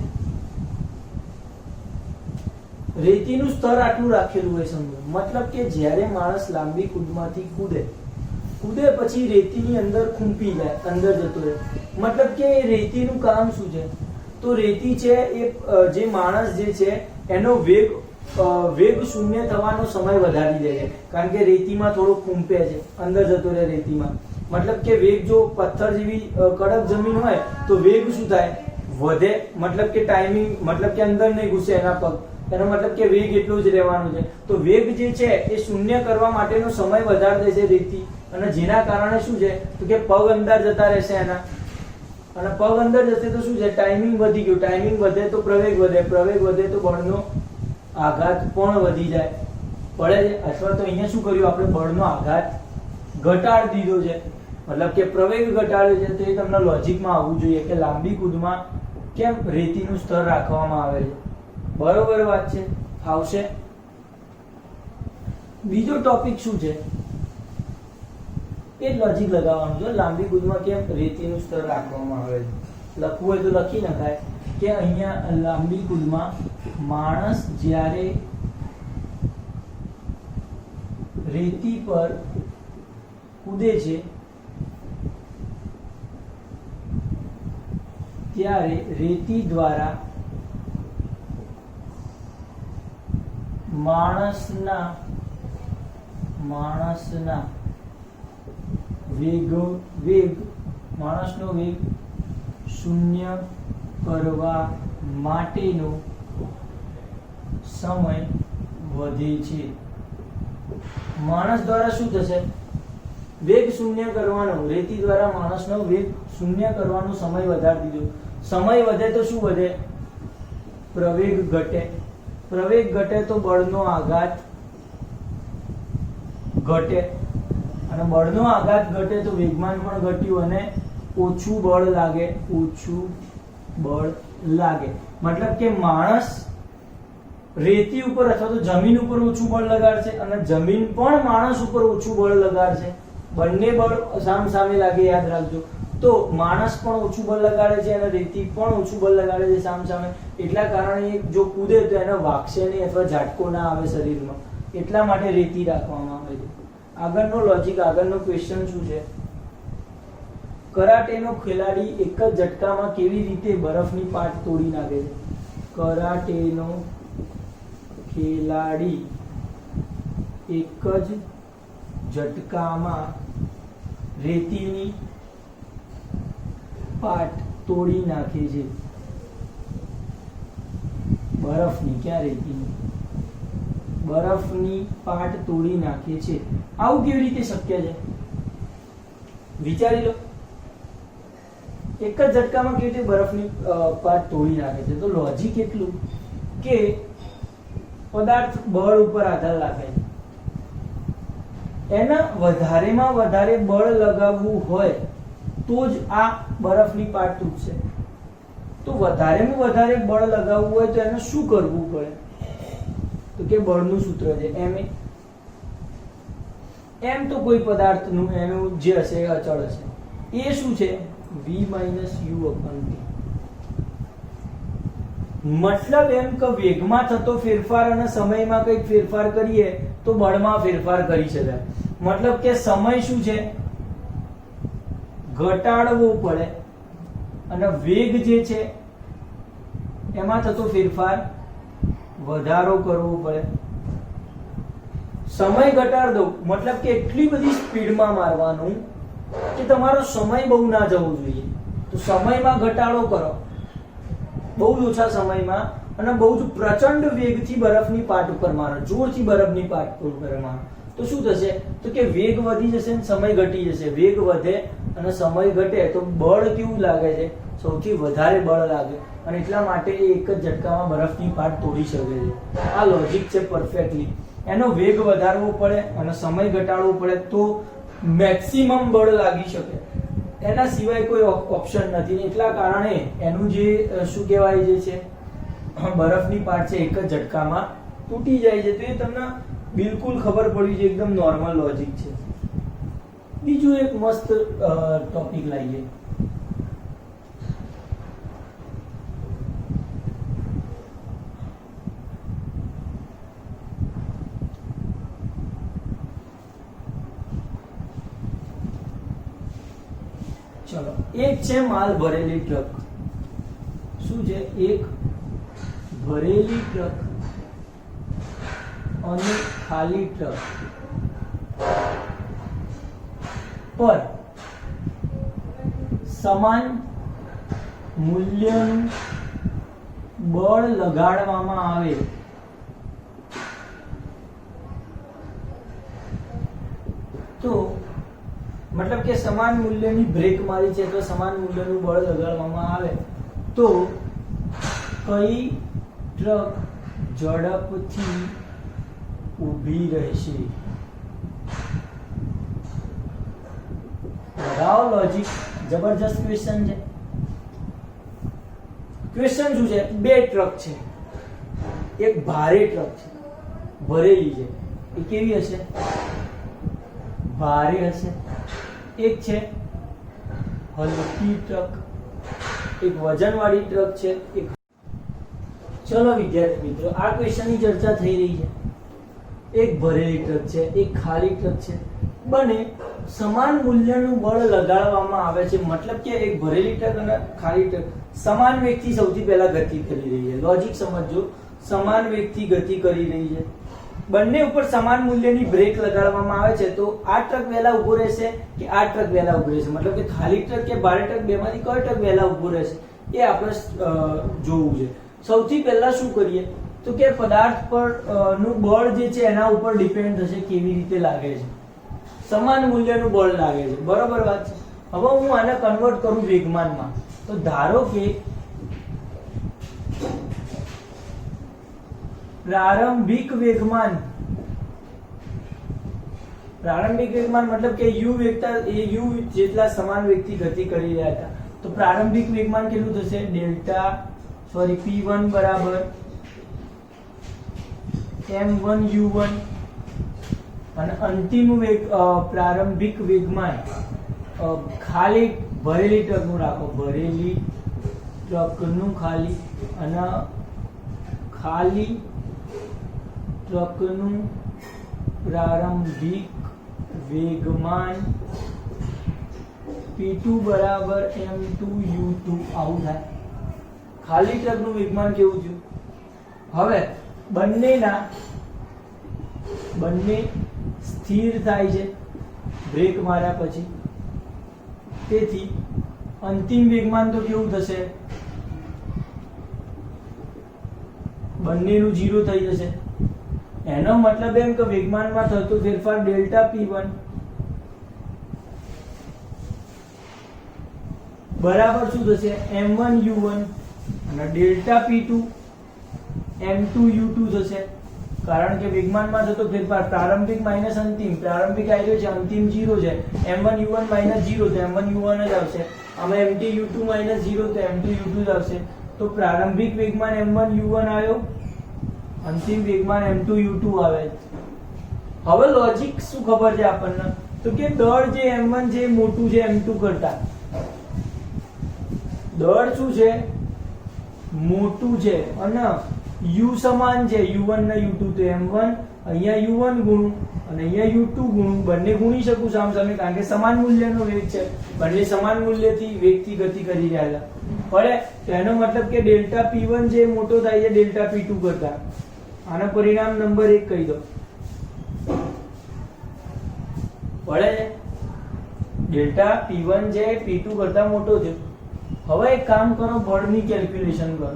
રેતીનું સ્તર આટલું રાખેલું હોય સમજો. મતલબ કે જ્યારે માણસ લાંબી કૂદમાંથી કૂદે પછી રેતીની અંદર ખૂંપી જાય, અંદર જતો રહે. મતલબ કે રેતીનું કામ શું છે? તો રેતી છે એ જે માણસ જે છે એનો વેગ શૂન્ય થવાનો સમય વધારી દે છે, કારણ કે રેતીમાં થોડો ખૂંપે છે, અંદર જતો રહે રેતીમાં. મતલબ કે વેગ જો પથ્થર જેવી કડક જમીન હોય તો વેગ શું થાય? વધે. મતલબ કે ટાઈમિંગ, મતલબ કે અંદર નહીં ઘૂસે એના પગ, એનો મતલબ કે વેગ એટલો જ રહેવાનો છે. તો વેગ જે છે એ શૂન્ય કરવા માટેનો સમય વધારી દે છે રેતી, અને જેના કારણે શું છે તો કે પગ અંદર જતા રહેશે એના, અને પગ અંદર જશે તો શું છે? ટાઈમિંગ વધી ગયું. ટાઈમિંગ વધે તો પ્રવેગ વધે, પ્રવેગ વધે તો બળનો આઘાત પણ વધી જાય, પડે છે. અથવા તો અહીંયા શું કર્યું આપણે? બળનો આઘાત ઘટાડી દીધો છે, મતલબ કે પ્રવેગ ઘટાડ્યો છે. તો એ તમને લોજિકમાં આવવું જોઈએ કે લાંબી કૂદમાં કેમ રેતીનું સ્તર રાખવામાં આવે છે. બરોબર વાત છે. આવશે. બીજો ટોપિક શું છે? એ લોજિક લગાવવાનું છે. લાંબી કૂદમાં કેમ રેતીનું સ્તર રાખવામાં આવે છે? લખવું હોય તો લખી નખાય કે અહીંયા લાંબી કૂદમાં માણસ જ્યારે રેતી પર કૂદે છે ત્યારે રેતી દ્વારા માણસના માણસનો વેગ શૂન્ય કરવા માટેનો સમય વધે છે. માણસ દ્વારા શું થશે? વેગ શૂન્ય કરવાનો, રેતી દ્વારા માણસનો વેગ શૂન્ય કરવાનો સમય વધારી દીધો. સમય વધે તો શું વધે? પ્રવેગ ઘટે. પ્રવેગ ઘટે તો બળનો આઘાત ઘટે, અને બળનો આઘાત ઘટે તો વેગમાન પણ ઘટ્યું અને ઓછું બળ લાગે. મતલબ કે માણસ રેતી ઉપર અથવા તો જમીન ઉપર ઓછું બળ લગાડશે અને જમીન પણ માણસ ઉપર ઓછું બળ લગાડશે. બંને બળ સામસામે લાગે, યાદ રાખજો. તો માણસ પણ ઓછું બળ લગાડે છે અને રેતી પણ ઓછું બળ લગાડે છે સામસામે. એટલા કારણે જો કૂદે તો એને વાગશે નહીં અથવા ઝાટકો ના આવે શરીરમાં. એટલા માટે રેતી રાખવામાં આવે છે. આગળનો લોજિક, આગળનો ક્વેશ્ચન શું છે? કરાટેનો ખેલાડી એક જ ઝટકામાં કેવી રીતે બરફની પાટ તોડી નાખે છે? કરાટેનો ખેલાડી એક જ ઝટકામાં રેતીની પાટ તોડી નાખે છે. બરફની, ક્યાં રેતીની, બરફની પાટ તોડી નાખે છે. આવું કેવી રીતે શક્ય છે? વિચારી લો. એક જ ઝટકામાં કેવી રીતે બરફની પાટ તોડી નાખે છે? તો લોજિક એટલું કે પદાર્થ બળ ઉપર આધાર રાખે છે. એના વધારેમાં વધારે બળ લગાવવું હોય તો જ આ બરફની પાટ તૂટશે. તો વધારેમાં વધારે બળ લગાવવું હોય તો એને શું કરવું પડે? તો કે બળનું સૂત્ર છે ma. એમ તો કોઈ પદાર્થનું એનું જે હશે એ અચળ હશે. એ શું છે? v - u/t. મતલબ એમ કે વેગમાં થતો ફેરફાર અને સમયમાં કંઈક ફેરફાર કરીએ તો બળમાં ફેરફાર કરી શકાય. મતલબ કે સમય શું છે? ઘટાડવો પડે અને વેગ જે છે એમાં થતો ફેરફાર વધારો કરવો પડે. સમય ઘટાડ દો મતલબ કે એટલી બધી સ્પીડમાં મારવાનું કે તમારો સમય બહુ ના જવો જોઈએ. તો સમયમાં ઘટાડો કરો, બહુ જ ઓછા સમયમાં, અને બહુ જ પ્રચંડ વેગથી બરફની પાટ ઉપર મારો, જોરથી બરફની પાટ ઉપર મારો, તો શું થશે? તો કે વેગ વધી જશે અને સમય ઘટી જશે. વેગ વધે અને સમય ઘટે તો બળ કેવું લાગે છે? સૌથી વધારે બળ લાગે, અને એટલા માટે એ એક જ ઝટકામાં બરફની પાટ તોડી શકે છે. આ લોજિક છે પરફેક્ટલી. એનો વેગ વધારવો પડે અને સમય ઘટાડવો પડે તો મેક્સિમમ બળ લાગી શકે. એના સિવાય કોઈ ઓપ્શન નથી. એટલા કારણે એનું જે શું કહેવાય જે છે બરફની પાટ છે એક જ ઝટકામાં તૂટી જાય છે. તો એ તમને બિલકુલ ખબર પડી છે, એકદમ નોર્મલ લોજિક છે. બીજું એક મસ્ત ટોપિક લાવીએ. ચલો, એક છે માલ ભરેલી ટ્રક. શું છે? એક ભરેલી ટ્રક અને ખાલી ટ્રક પર સમાન મૂલ્યનું બળ લગાડવામાં આવે તો મતલબ કે સમાન મૂલ્યની બ્રેક મારી છે તો સમાન મૂલ્યનું બળ લગાડવામાં આવે તો કઈ ટ્રક ઝડપથી ઊભી રહેશે? લગાવો લોજિક. જબરજસ્ત ક્વેશ્ચન છે. ક્વેશ્ચન શું છે? બે ટ્રક છે. એક ભારે ટ્રક છે, ભરેલી છે. એ કેવી હશે? ભારે હશે. એક છે હલકી ટ્રક, એક વજનવાળી ટ્રક છે. ચલો વિદ્યાર્થી મિત્રો, આ ક્વેશ્ચનની ચર્ચા થઈ રહી છે. એક ભરેલી ટ્રક છે, એક ખાલી ટ્રક છે. બંને સમાન મૂલ્યનું બળ લગાડવામાં આવે છે. મતલબ કે એક ભરેલી ટ્રક અને ખાલી ટ્રક સમાન વેગથી સૌથી પહેલા ગતિ કરી રહી છે. લોજિક સમજો. સમાન વેગથી ગતિ કરી રહી છે. બંને ઉપર સમાન મૂલ્યની બ્રેક લગાડવામાં આવે છે તો આ ટ્રક વહેલા ઊભો રહેશે કે આ ટ્રક વહેલા ઊભો રહેશે? મતલબ કે ખાલી ટ્રક કે ભારે ટ્રક બેમાંથી કયો ટ્રક વહેલા ઊભો રહેશે એ આપણે જોવું છે. સૌથી પહેલા શું કરીએ તો કે પદાર્થ પર નું બળ જે છે એના ઉપર ડિપેન્ડ થશે કેવી રીતે લાગે છે. સમાન મૂલ્યનું બળ લાગે છે, બરોબર વાત છે. હવે હું આને કન્વર્ટ કરું વેગમાનમાં. તો ધારો કે પ્રારંભિક વેગમાન મતલબ કે u વેગતા એ u જેટલા સમાન વેગથી ગતિ કરી રહ્યા હતા તો પ્રારંભિક વેગમાન કેટલું થશે? p1 બરાબર m1u1 અને અંતિમ પ્રારંભિક વેગમાન ખાલી ભરેલી ટ્રકનું રાખો, ભરેલી ટ્રકનું ખાલી અને ખાલી ટ્રકનું પ્રારંભિક વેગમાન p2 બરાબર m2u2 આવું થાય. ખાલી ટ્રકનું વેગમાન કેવું થયું? હવે બંને સ્થિર થાય છે બ્રેક માર્યા પછી. તેથી અંતિમ વેગમાન તો કેવું થશે? બંનેનું 0 થઈ જશે. એનો મતલબ એમ કે વેગમાનમાં થતો ફેરફાર ડેલ્ટા p1 બરાબર શું થશે m1 u1 અને ડેલ્ટા p2 m2 u2 થશે. કારણ કે વેગમાનમાં થતો ફેરફાર પ્રારંભિક માઈનસ અંતિમ, પ્રારંભિક આવ્યો છે અંતિમ 0 છે, m1 u1 માઈનસ 0 તો m1 u1 જ આવશે. આમાં m2 u2 માઈનસ 0 તો m2 u2 જ આવશે. તો પ્રારંભિક વેગમાન m1 u1 આવ્યો, અંતિમ વેગમાન m2 u2 આવે. હવે લોજિક શું ખબર છે આપણને તો કે દળ જે m1 જે મોટું છે m2 કરતા, દળ શું છે મોટું છે અને u સમાન છે u1 ને u2 તો m1 અહીંયા u1 ગુણું અને અહીંયા u2 ગુણું, બંને ગુણી શકું સામસામે કારણ કે સમાન મૂલ્યનો વેગ છે, બંને સમાન મૂલ્યથી વેગથી ગતિ કરી રહ્યા છે. તો એનો મતલબ કે ડેલ્ટા p1 જે મોટો થાય છે ડેલ્ટા p2 કરતા. આનો પરિણામ નંબર 1 કહી દો. પડે છે ડેલ્ટા p1 જે p2 કરતા મોટો છે. હવે એક કામ કરો, બળની કેલ્ક્યુલેશન કરો.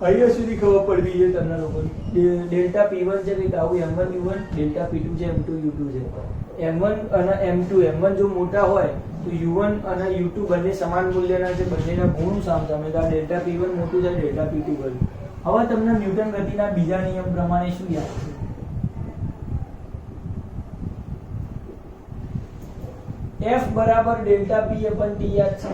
અહીંયા સુધી ખબર પડવી જોઈએ તમને લોકોને. ડેલ્ટા p1 છે કે આવું m1 u1, ડેલ્ટા p2 છે m2 u2 છે. m1 અને m2, m1 જો મોટા હોય તો u1 અને u2 બંને સમાન મૂલ્યના છે, બંનેના ગુણ સામસામે. તો આ ડેલ્ટા p1 મોટું છે ડેલ્ટા p2 કર્યું. હવે તમને ન્યૂટન ગતિના બીજા નિયમ પ્રમાણે શું યાદ છે? F બરાબર ડેલ્ટા p upon t યાદ છે.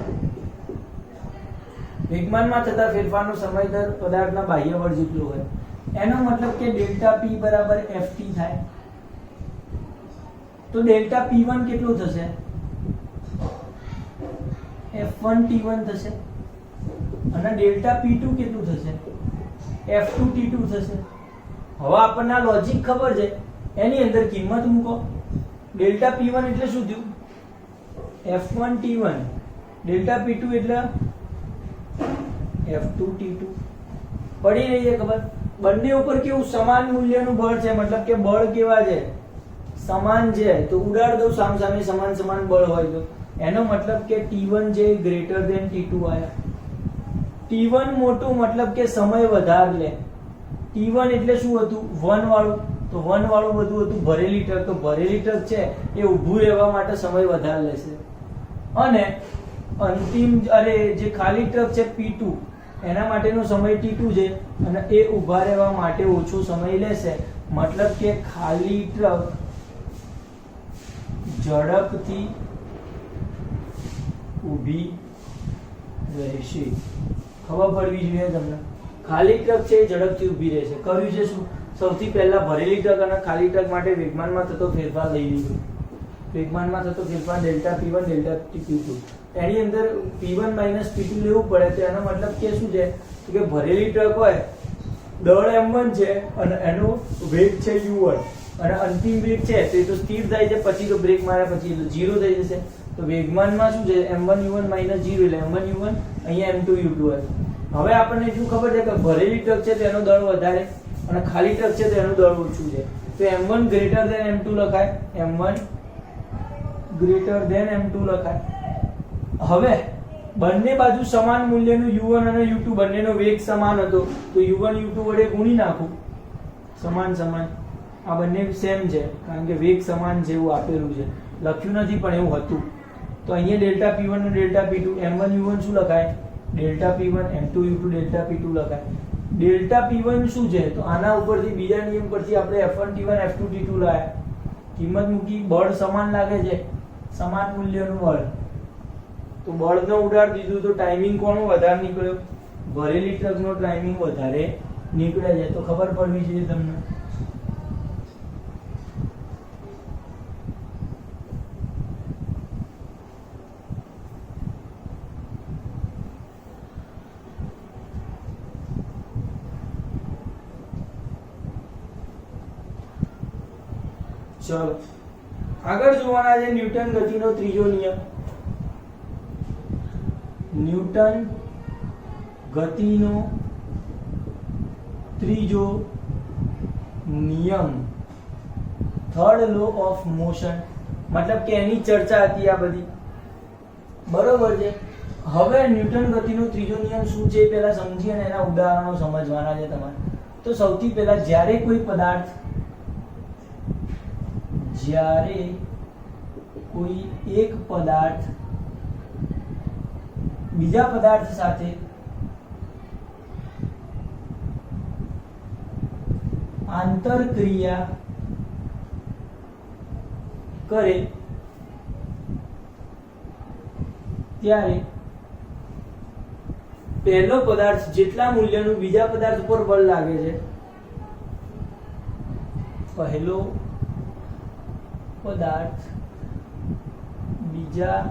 વેગમાનમાં થતા ફેરફારનો સમય દર પદાર્થના બાહ્ય બળ જેટલો હોય. એનો મતલબ કે ડેલ્ટા p બરાબર ft થાય. તો ડેલ્ટા p1 કેટલું થશે? f1 t1 થશે. અને ડેલ્ટા p2 કેટલું થશે? f2 t2 થશે. હવે આપણને આ લોજિક ખબર છે, એની અંદર કિંમત મૂકો. ડેલ્ટા p1 એટલે શું થયું? f1 t1. ડેલ્ટા p2 એટલે f2 t2. પડી રહી છે ખબર? બંને ઉપર કેવું સમાન મૂલ્યનું બળ છે, મતલબ કે બળ કેવા છે? સમાન છે. તો ઉડાડ દો સામસામે, સમાન સમાન બળ હોય તો એનો મતલબ કે t1 જે ગ્રેટર ધેન t2 આયા. t1 મોટું મતલબ કે સમય વધારે લે. t1 એટલે શું હતું? 1 વાળું. તો 1 વાળું બધું હતું ભરેલી ટ્રક. તો ભરેલી ટ્રક છે એ ઊભું રહેવા માટે સમય વધારે લેશે. અને અંતિમ જે ખાલી ટ્રક છે p2 એના માટેનો સમય t2 છે અને એ ઊભા રહેવા માટે ઓછો સમય લેશે. મતલબ કે ખાલી ટ્રક ઝડપથી ઊભી રહેશે. ખબર પડવી જોઈએ તમને. ખાલી ટ્રક છે એ ઝડપથી ઊભી રહેશે. કર્યું છે શું? સૌથી પહેલા ભરેલી ટ્રક અને ખાલી ટ્રક માટે વેગમાનમાં થતો ફેરફાર લઈ લીધો. વેગમાનમાં થતો ફેરફાર ડેલ્ટા p1 ડેલ્ટા p2. એની અંદર p1 માઈનસ p2 લેવું પડે. તો એનો મતલબ કે શું છે કે ભરેલી ટ્રક હોય, દળ m1 છે અને એનો વેગ છે u1 અને અંતિમ વેગ છે તો એ તો સ્થિર થાય છે, પછી તો બ્રેક માર્યા પછી 0 થઈ જશે. તો વેગમાનમાં શું છે? m1 u1 માઈનસ 0 એટલે m1 u1 અહીંયા m2 u2 હોય. હવે આપણને શું ખબર છે કે ભરેલી ટ્રક છે તેનો દળ વધારે અને ખાલી ટ્રક છે તેનું દળ ઓછું છે. તો m1 ગ્રેટર ધેન m2 લખાય. m1 ગ્રેટર ધેન m2 લખાય. હવે બંને બાજુ સમાન મૂલ્યનું u1 અને u2 બંનેનો વેગ સમાન હતો તો u1 u2 વડે ગુણી નાખું. સમાન સમાન આ બંને સેમ છે કારણ કે વેગ સમાન છે એવું આપેલું છે, લખ્યું નથી પણ એવું હતું. તો અહીંયા ડેલ્ટા p1 અને ડેલ્ટા p2, m1 u1 શું લખાય? Delta p1, m2 u2 delta p2 લખાય. ડેલ્ટા p1 શું છે? તો આના ઉપરથી બીજા નિયમ પરથી આપણે f1 t1 f2 t2 લાયા. કિંમત મૂકી. બળ સમાન લાગે છે, સમાન મૂલ્યનું બળ. તો બળનો ઉડાડ દીધું તો ટાઈમિંગ કોનો વધારે નીકળ્યો? ભરેલી ટ્રકનો ટાઈમિંગ વધારે નીકળે છે. તો ખબર પડવી જોઈએ તમને. ચલો આગળ જોવાના છે ન્યૂટન ગતિનો ત્રીજો નિયમ. ન્યૂટન ગતિનો ત્રીજો નિયમ, થર્ડ લો ઓફ મોશન. મતલબ કે એની ચર્ચા હતી આ બધી, બરોબર છે. હવે ન્યૂટન ગતિનો ત્રીજો નિયમ શું છે પહેલા સમજી અને એના ઉદાહરણો સમજવાના છે તમારે. તો સૌથી પહેલા જ્યારે કોઈ એક પદાર્થ બીજા પદાર્થ સાથે આંતરક્રિયા કરે ત્યારે પહેલો પદાર્થ જેટલા મૂલ્યનું બીજા પદાર્થ ઉપર બળ લાગે છે, પહેલો પદાર્થ બીજા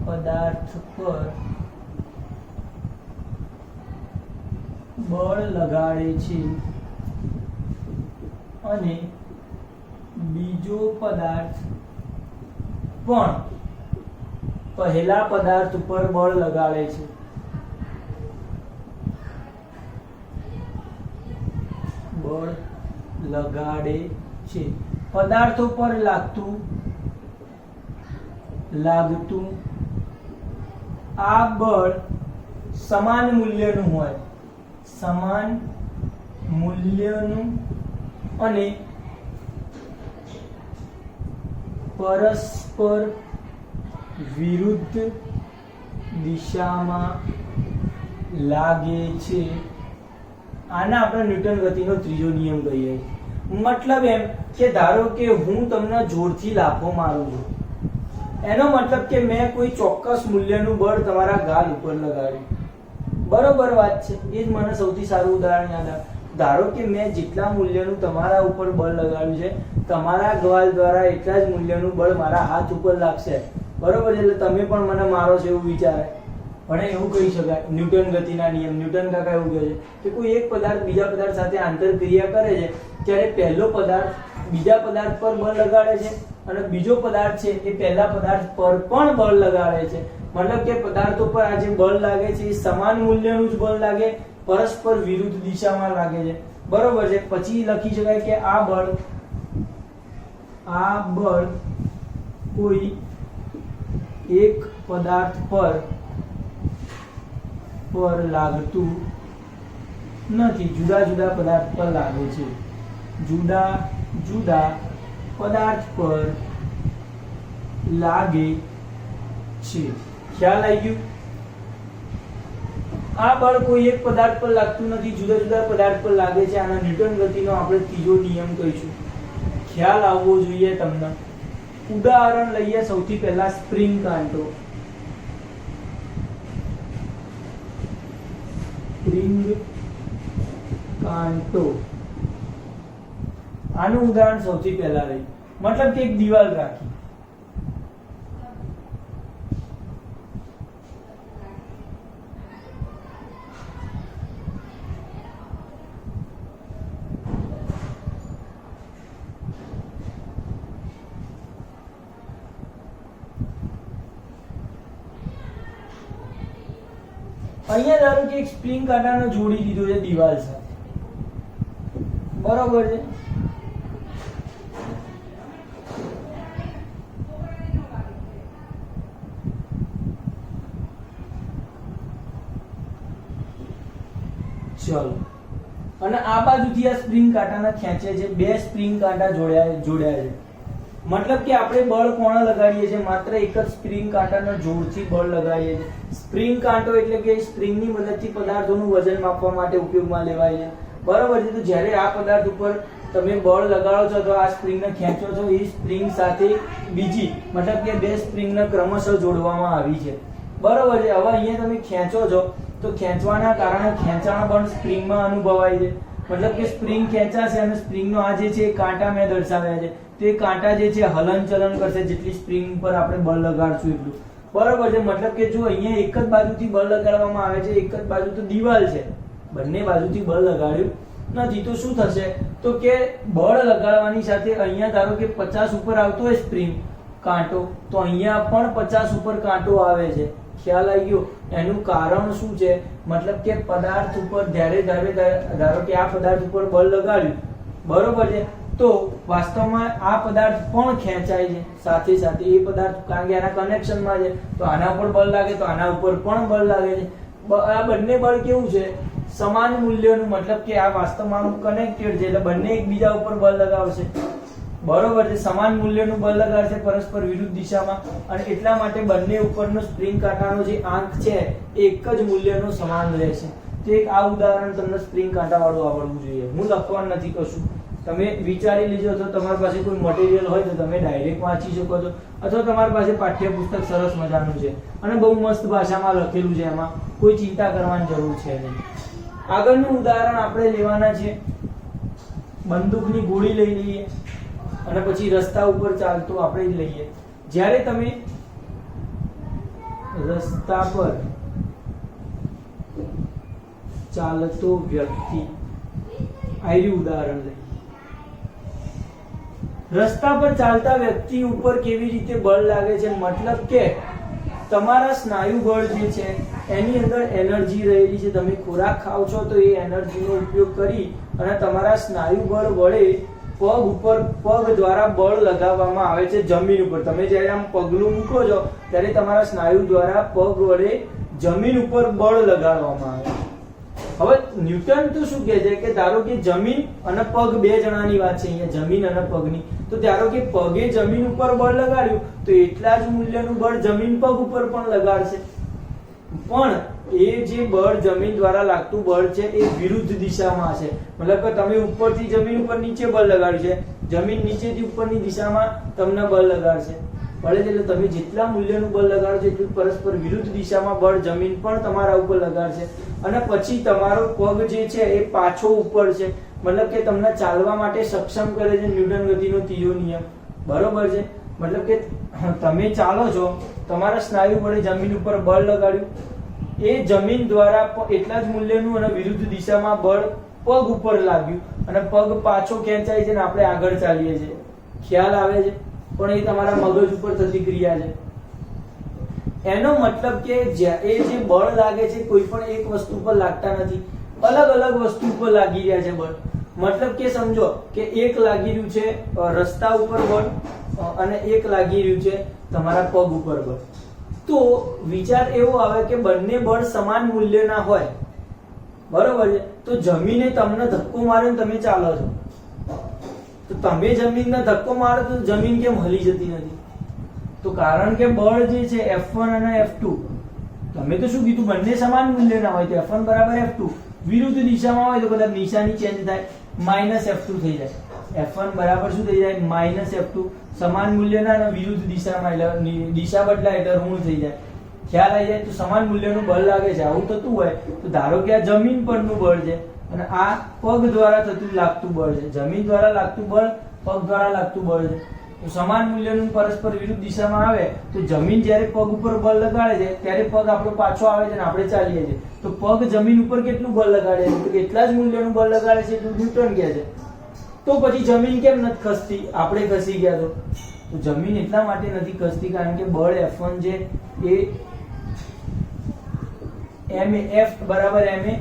પદાર્થ પર બળ લગાડે છે અને બીજો પદાર્થ પણ પહેલા પદાર્થ ઉપર બળ લગાડે છે, પદાર્થો પર લાગતું આ બળ સમાન મૂલ્યનું અને પરસ્પર વિરુદ્ધ દિશામાં લાગે છે. આના આપણે ન્યૂટન ગતિનો ત્રીજો નિયમ કહીએ. મતલબ એમ કે ધારો કે હું તમને જોરથી લાફો મારું છું, એનો મતલબ કે મેં કોઈ ચોક્કસ મૂલ્યનું બળ તમારા ગાલ ઉપર લગાડ્યું. બરોબર વાત છે. એ જ મને સૌથી સારું ઉદાહરણ યાદ આવે. ધારો કે મેં જેટલા મૂલ્યનું તમારા ઉપર બળ લગાડ્યું છે, તમારા ગાલ દ્વારા એટલા જ મૂલ્યનું બળ મારા હાથ ઉપર લાગશે. બરોબર છે. એટલે તમે પણ મને મારો છે એવું વિચારે. પણ એવું કહી શકાય ન્યૂટન ગતિના નિયમ. ન્યૂટન કાકા એવું કહે છે કે કોઈ એક પદાર્થ બીજા પદાર્થ સાથે આંતરક્રિયા કરે છે ત્યારે પહેલો પદાર્થ બીજા પદાર્થ પર બળ લગાડે છે અને બીજો પદાર્થ છે એ પહેલા પદાર્થ પર પણ બળ લગાડે છે. મતલબ કે પદાર્થો પર આ જે બળ લાગે છે એ સમાન મૂલ્યનું જ બળ લાગે, પરસ્પર વિરુદ્ધ દિશામાં લાગે છે. બરોબર છે. પછી લખી શકાય કે આ બળ કોઈ એક પદાર્થ પર લાગતું નથી, જુદા જુદા પદાર્થ પર લાગે છે. જુદા જુદા પદાર્થ પર લાગે છે. ખ્યાલ આવી ગયું? આ બળ કોઈ એક પદાર્થ પર લાગતું નથી, જુદા જુદા પદાર્થ પર લાગે છે. આના ન્યૂટન ગતિનો આપણે ત્રીજો નિયમ કહીશું. ખ્યાલ આવવો જોઈએ તમને. ઉદાહરણ લઈએ સૌથી પહેલા સ્પ્રિંગ કાંટો. આનું ઉદાહરણ સૌથી પહેલા લઈ. મતલબ કે એક દિવાલ રાખી, અહીંયા ધારો કે એક સ્પ્રિંગ કાંટાને જોડી દીધો છે દિવાલ સાથે. બરોબર છે. ચલો, અને આ બાજુથી આ સ્પ્રિંગ કાંટાને ખેંચે છે. બે સ્પ્રિંગ કાંટા જોડ્યા છે. મતલબ કે આપણે બળ કોણ લગાડીએ છીએ? માત્ર એક જ સ્પ્રિંગ કાંટાના જોડથી બળ લગાડીએ છીએ. સ્પ્રિંગ કાંટો એટલે કે સ્પ્રિંગની મદદથી પદાર્થોનું વજન માપવા માટે ઉપયોગમાં લેવાય છે. બરાબર છે. તો જ્યારે આ પદાર્થ ઉપર તમે બળ લગાડો છો તો આ સ્પ્રિંગને ખેંચો છો, એ સ્પ્રિંગ સાથે બીજી મતલબ કે બે સ્પ્રિંગને ક્રમશઃ જોડવામાં આવી છે. બરાબર છે. હવે અહીંયા તમે ખેંચો છો તો ખેંચવાના કારણે ખેંચાણ બળ સ્પ્રિંગમાં અનુભવાય છે. મતલબ કે સ્પ્રિંગ ખેંચાશે અને સ્પ્રિંગનો આ જે છે એ કાંટા મેં દર્શાવ્યા છે, તો એ કાંટા જે છે હલનચલન કરશે જેટલી સ્પ્રિંગ પર આપણે બળ લગાડશું એટલું. બરાબર છે. મતલબ કે જો અહીંયા એક જ બાજુથી બળ લગાડવામાં આવે છે, એક જ બાજુ તો દિવાલ છે, બંને બાજુથી બળ લગાડ્યું નથી, તો શું થશે? તો કે બળ લગાડવાની સાથે અહીંયા ધારો કે 50 ઉપર આવતો હોય સ્પ્રિંગ કાંટો, તો અહીંયા પણ 50 ઉપર કાંટો આવે છે. ખ્યાલ આવી ગયો? એનું કારણ શું છે? મતલબ કે પદાર્થ ઉપર ધારો કે આ પદાર્થ ઉપર બળ લગાડ્યું, બરોબર છે, તો વાસ્તવમાં આ પદાર્થ પણ ખેંચાય છે સાથે સાથે એ પદાર્થ, કારણ કે આના કનેક્શનમાં છે તો આના ઉપર બળ લાગે તો આના ઉપર પણ બળ લાગે છે. આ બંને બળ કેવું છે? સમાન મૂલ્યનું, મતલબ કે આ વાસ્તવમાં કનેક્ટેડ છે એટલે બંને એકબીજા ઉપર બળ લગાવશે. બરોબર છે, સમાન મૂલ્યનું બળ લગાડશે પરસ્પર વિરુદ્ધ દિશામાં, અને એટલા માટે બંને ઉપરનો સ્પ્રિંગ કાંટાનો જે આંક છે એ એક જ મૂલ્યનો સમાન રહેશે. તો એક આ ઉદાહરણ તમને સ્પ્રિંગ કાંટા વાળું આવડવું જોઈએ. હું લખવાનું નથી કશું, તમે વિચારી લેજો. અથવા તમારી પાસે કોઈ મટીરિયલ હોય તો તમે ડાયરેક્ટ વાંચી શકો છો, અથવા તમારી પાસે પાઠ્યપુસ્તક સરસ મજાનું છે અને બહુ મસ્ત ભાષામાં લખેલું છે, એમાં કોઈ ચિંતા કરવાની જરૂર છે નહીં. આગળનું ઉદાહરણ આપણે લેવાના છે, બંદૂકની ગોળી લઈ લઈએ અને પછી રસ્તા ઉપર ચાલતો આપણે જ લઈએ. જ્યારે તમે રસ્તા પર ચાલતો વ્યક્તિ, આયરું ઉદાહરણ લઈએ. રસ્તા પર ચાલતા વ્યક્તિ ઉપર કેવી રીતે બળ લાગે છે? મતલબ કે તમારા સ્નાયુ બળ જે છે એની અંદર એનર્જી રહેલી છે. તમે ખોરાક ખાઓ છો તો એ એનર્જીનો ઉપયોગ કરી અને તમારા સ્નાયુ બળ વડે પગ ઉપર, પગ દ્વારા બળ લગાવવામાં આવે છે જમીન ઉપર. તમે જ્યારે આમ પગલું મૂકો છો ત્યારે તમારા સ્નાયુ દ્વારા પગ વડે જમીન ઉપર બળ લગાડવામાં આવે છે. હવે ન્યૂટન તો શું કહે છે કે ધારો કે જમીન અને પગ બે જણાની વાત છે અહીંયા, જમીન અને પગની. તો ધારો કે પગે જમીન ઉપર બળ લગાડ્યું તો એટલા જ મૂલ્યનું બળ જમીન પગ ઉપર પણ લગાડશે. પણ એ જે બળ જમીન દ્વારા લાગતું બળ છે એ વિરુદ્ધ દિશામાં છે. મતલબ કે તમે ઉપરથી જમીન ઉપર નીચે બળ લગાડ્યું છે, જમીન નીચેથી ઉપરની દિશામાં તમને બળ લગાડશે. બળે એટલે તમે જેટલા મૂલ્યનું બળ લગાડો છો એટલું પરસ્પર વિરુદ્ધ દિશામાં બળ જમીન પણ તમારા ઉપર લગાડશે. અને પછી તમારો પગ જે છે એ પાછો ઉપર છે, મતલબ કે તમને ચાલવા માટે સક્ષમ કરે છે ન્યૂટન ગતિનો ત્રીજો નિયમ. બરોબર છે, મતલબ કે તમે ચાલો છો, તમારા સ્નાયુ વડે જમીન ઉપર બળ લગાડ્યું, એ જમીન દ્વારા એટલા જ મૂલ્યનું અને વિરુદ્ધ દિશામાં બળ પગ ઉપર લાગ્યું અને પગ પાછો ખેંચાય છે ને આપણે આગળ ચાલીએ છીએ. ખ્યાલ આવે છે? પણ એ તમારા મગજ ઉપર થતી ક્રિયા છે. એનો મતલબ કે એ જે બળ લાગે છે કોઈ પણ એક વસ્તુ પર લાગતા નથી, અલગ અલગ વસ્તુ પર લાગી રહ્યા છે બળ. મતલબ કે સમજો કે એક લાગી રહ્યું છે રસ્તા ઉપર બળ અને એક લાગી રહ્યું છે તમારા પગ ઉપર બળ. તો વિચાર એવો આવે કે બંને બળ સમાન મૂલ્યના હોય, બરોબર છે, તો જમીને તમને ધક્કો માર્યો ને તમે ચાલો છો, તો તમે જમીનને ધક્કો મારો તો જમીન કેમ હલી જતી નથી? તો કારણ કે બળ જે છે F1 અને F2, તમે તો શું કીધું બંને સમાન મૂલ્યના હોય તો F1 બરાબર F2, વિરુદ્ધ દિશામાં હોય તો કદાચ નિશાની ચેન્જ થાય, -F2 થઈ જાય. F1 બરાબર શું થઈ જાય? -F2. સમાન મૂલ્યના અને વિરુદ્ધ દિશામાં એટલે દિશા બદલાય એટલે ઋણ થઈ જાય. ખ્યાલ આવી જાય? તો સમાન મૂલ્યનું બળ લાગે છે. આવું થતું હોય તો ધારો કે આ જમીન પરનું બળ છે અને આ પગ દ્વારા થતું લાગતું બળ છે. જમીન દ્વારા લાગતું બળ, પગ દ્વારા લાગતું બળ છે. તો સમાન મૂલ્યનું પરસ્પર વિરુદ્ધ દિશામાં આવે તો જમીન જ્યારે પગ ઉપર બળ લગાડે છે ત્યારે પગ આપણો પાછો આવે છે અને આપણે ચાલીએ છીએ. તો પગ જમીન ઉપર કેટલું બળ લગાડે છે? તો એટલા જ મૂલ્યનું બળ લગાડે છે એટલું ન્યૂટન કહે છે. તો પછી જમીન કેમ નથી ખસતી? આપણે ખસી ગયા તો જમીન એટલા માટે નથી ખસતી કારણ કે બળ F1 છે એ ma, F બરાબર ma,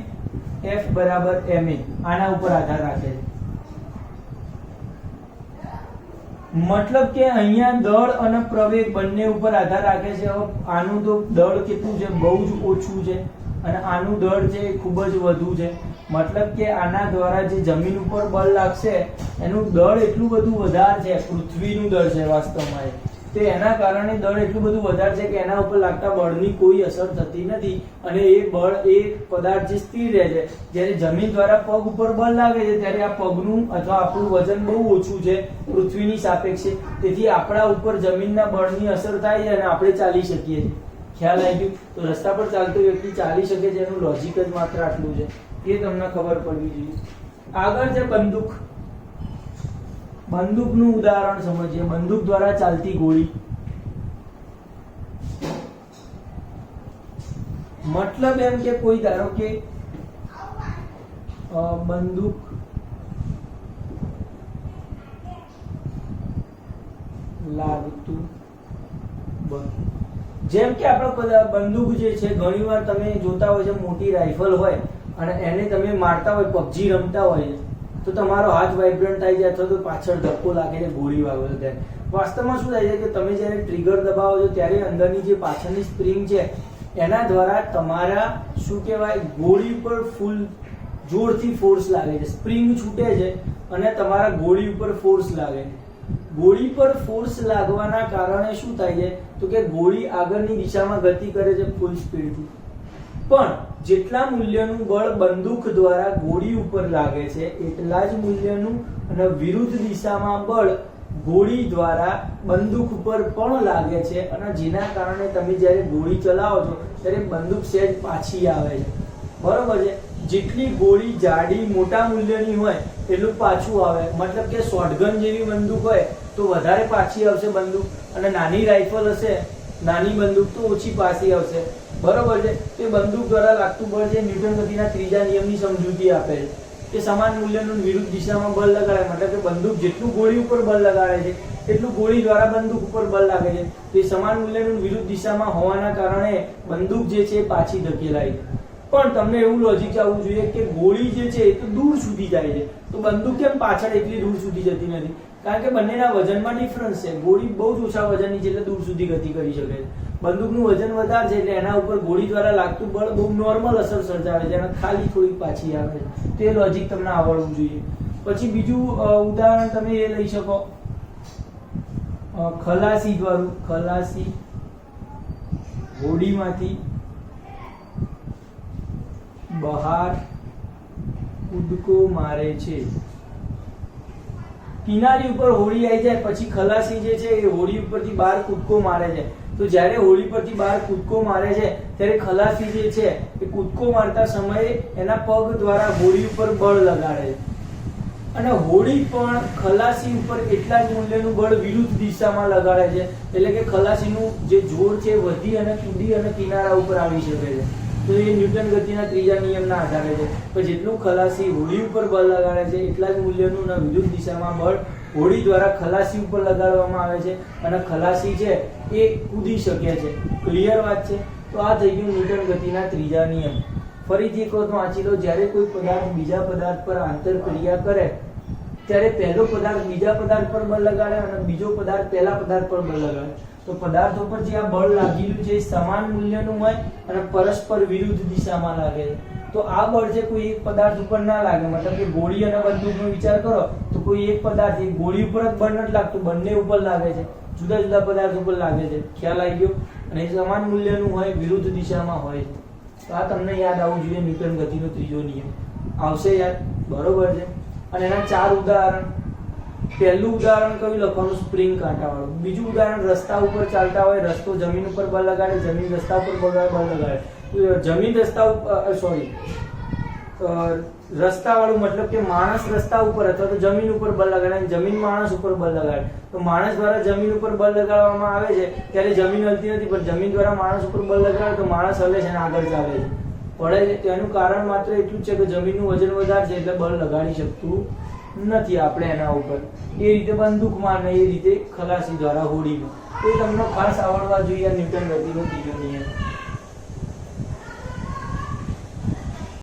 F બરાબર ma આના ઉપર આધાર રાખે છે. મતલબ કે અહીંયા દળ અને પ્રવેગ બંને ઉપર આધાર રાખે છે. આનું તો દળ કેટલું છે? બહુ જ ઓછું છે અને આનું દળ છે એ ખૂબ જ વધુ છે. મતલબ કે આના દ્વારા જે જમીન ઉપર બળ લાગશે એનું દળ એટલું બધું વધારે છે, પૃથ્વીનું દળ છે વાસ્તવમાં, તો એના કારણે દળ એટલું બધું વધારે છે કે એના ઉપર લાગતા બળની કોઈ અસર થતી નથી અને એ બળ, એ પદાર્થ જે સ્થિર રહે છે. જ્યારે જમીન દ્વારા પગ ઉપર બળ લાગે છે ત્યારે આ પગનું અથવા આપણું વજન બહુ ઓછું છે પૃથ્વીની સાપેક્ષે, તેથી આપણા ઉપર જમીનના બળની અસર થાય છે અને આપણે ચાલી શકીએ છીએ. ખ્યાલ આવી ગયું? તો રસ્તા પર ચાલતો વ્યક્તિ ચાલી શકે છે એનું લોજિક જ માત્ર આટલું છે, એ તમને ખબર પડવી જોઈએ. આગળ છે બંદૂક. બંદૂકનું ઉદાહરણ સમજીએ. બંદૂક દ્વારા ચાલતી ગોળી. મતલબ એમ કે કોઈ ધારો કે બંદૂક લાગતું બળ. જેમ કે આપણે બંદૂક જે છે ઘણીવાર તમે જોતા હોય છે મોટી રાઇફલ હોય અને એને તમે મારતા હોય, PUBG રમતા હોય તો તમારો હાથ વાઇબ્રન્ટ થાય છે અથવા તો પાછળ ધક્કો લાગે છે, ગોળી વાગો છો ત્યારે. વાસ્તવમાં શું થાય છે કે તમે જ્યારે ટ્રિગર દબાવો છો ત્યારે અંદરની જે પાછળની સ્પ્રિંગ છે એના દ્વારા તમારા શું કહેવાય ગોળી ઉપર ફૂલ જોરથી ફોર્સ લાગે છે, સ્પ્રિંગ છૂટે છે અને તમારા ગોળી ઉપર ફોર્સ લાગે છે. ગોળી પર ફોર્સ લાગવાના કારણે શું થાય છે તો કે ગોળી આગળની દિશામાં ગતિ કરે છે ફૂલ સ્પીડથી. પણ જેટલા મૂલ્યનું બળ બંદૂક દ્વારા ગોળી ઉપર લાગે છે એટલા જ મૂલ્યનું અને વિરુદ્ધ દિશામાં બળ ગોળી દ્વારા બંદૂક ઉપર પણ લાગે છે અને જેના કારણે તમે જ્યારે ગોળી ચલાવો છો ત્યારે બંદૂક સહેજ પાછી આવે છે. બરોબર છે. જેટલી ગોળી જાડી મોટા મૂલ્યની હોય એટલું પાછું આવે. મતલબ કે શોટગન જેવી બંદૂક હોય તો વધારે પાછી આવશે બંદૂક, અને નાની રાઇફલ હશે નાની બંદૂક તો ઓછી પાછી આવશે. બરોબર છે. તે બંદૂક દ્વારા લાગતું બળ છે ન્યૂટન ગતિના ત્રીજા નિયમની સમજૂતી આપે છે કે સમાન મૂલ્યનું વિરુદ્ધ દિશામાં બળ લગાડે. મતલબ કે બંદૂક જેટલું ગોળી ઉપર બળ લગાડે છે એટલું ગોળી દ્વારા બંદૂક ઉપર બળ લાગે છે. તે સમાન મૂલ્યનું વિરુદ્ધ દિશામાં હોવાના કારણે બંદૂક જે છે પાછી ધકેલાય છે. પણ તમને એવું લોજિક આવવું જોઈએ કે ગોળી જે છે એ તો દૂર સુધી જાય છે, તો બંદૂક કેમ પાછળ એટલી દૂર સુધી જતી નથી? કારણ કે બંનેના વજનમાં ડિફરન્સ છે. ગોળી બહુ જ ઓછા વજનની છે એટલે દૂર સુધી ગતિ કરી શકે છે. બંદૂકનું વજન વધારે છે એટલે એના ઉપર ગોળી દ્વારા લાગતું બળ બહુ નોર્મલ અસર સર્જાવે છે અને ખાલી થોડીક પાછી આવે છે. તે લોજિક તમને આવડવું જોઈએ. પછી બીજું ઉદાહરણ તમે એ લઈ શકો ખલાસી વાળું. ખલાસી હોડીમાંથી બહાર કૂદકો મારે છે. કિનારી ઉપર હોડી આવી જાય પછી ખલાસી જે છે એ હોડી ઉપરથી બહાર કૂદકો મારે છે. તો જ્યારે હોડી પરથી બહાર કૂદકો મારે છે ત્યારે ખલાસી જે છે એ કૂદકો મારતા સમયે એના પગ દ્વારા હોડી ઉપર બળ લગાડે છે, અને હોડી પણ ખલાસી ઉપર એટલા જ મૂલ્યનું બળ વિરુદ્ધ દિશામાં લગાડે છે. એટલે કે ખલાસીનું જે જોર છે વધી અને કૂદી અને કિનારા ઉપર આવી શકે છે. તો એ ન્યૂટન ગતિના ત્રીજા નિયમના આધારે છે. તો જેટલું ખલાસી હોડી ઉપર બળ લગાડે છે એટલા જ મૂલ્યનું વિરુદ્ધ દિશામાં બળ હોડી દ્વારા ખલાસી ઉપર લગાડવામાં આવે છે અને ખલાસી છે એ કૂદી શકે છે. ક્લિયર વાત છે? તો આ થઈ ગયું ન્યૂટન ગતિના ત્રીજા નિયમ. ફરીથી એક વખત વાંચી લો. જ્યારે કોઈ પદાર્થ બીજા પદાર્થ પર આંતરક્રિયા કરે ત્યારે પહેલો પદાર્થ બીજા પદાર્થ પર બળ લગાડે અને બીજો પદાર્થ પહેલા પદાર્થ પર બળ લગાડે. તો પદાર્થો પર જે આ બળ લાગેલું છે એ સમાન મૂલ્યનું હોય અને પરસ્પર વિરુદ્ધ દિશામાં લાગે છે. તો આ બળ છે કોઈ એક પદાર્થ ઉપર ના લાગે. મતલબ કે ગોળી અને બંદૂકનો વિચાર કરો તો કોઈ એક પદાર્થ એક ગોળી ઉપર જ બળ નથી લાગતું, બંને ઉપર લાગે છે, જુદા જુદા પદાર્થ ઉપર લાગે છે. ખ્યાલ આવી ગયો? અને એ સમાન મૂલ્યનું હોય, વિરુદ્ધ દિશામાં હોય. તો આ તમને યાદ આવવું જોઈએ. ન્યૂટન ગતિનો ત્રીજો નિયમ આવશે યાદ? બરોબર છે. અને એના 4 ઉદાહરણ. પહેલું ઉદાહરણ કયું લખવાનું? સ્પ્રિંગ કાંટાવાળું. બીજું ઉદાહરણ રસ્તા ઉપર ચાલતા હોય, રસ્તો જમીન ઉપર બળ લગાડે, જમીન રસ્તા ઉપર બળ લગાડે. જમીન રસ્તા ઉપર રસ્તાવાળું મતલબ કે માણસ રસ્તા ઉપર અથવા તો જમીન ઉપર બળ લગાડે, જમીન માણસ ઉપર બળ લગાડે. તો માણસ દ્વારા જમીન ઉપર બળ લગાડવામાં આવે છે ત્યારે જમીન હલતી નથી, પણ જમીન દ્વારા માણસ ઉપર બળ લગાડે તો માણસ હલે છે અને આગળ ચાલે છે, પડે છે. તેનું કારણ માત્ર એટલું જ છે કે જમીનનું વજન વધારે છે એટલે બળ લગાડી શકતું નથી આપણે એના ઉપર. એ રીતે બંદૂકમાં ને એ રીતે ખલાસી દ્વારા હોડીમાં. તો તમને ખાસ આવડવા જોઈએ ન્યૂટન ગતિનો ત્રીજો નિયમ.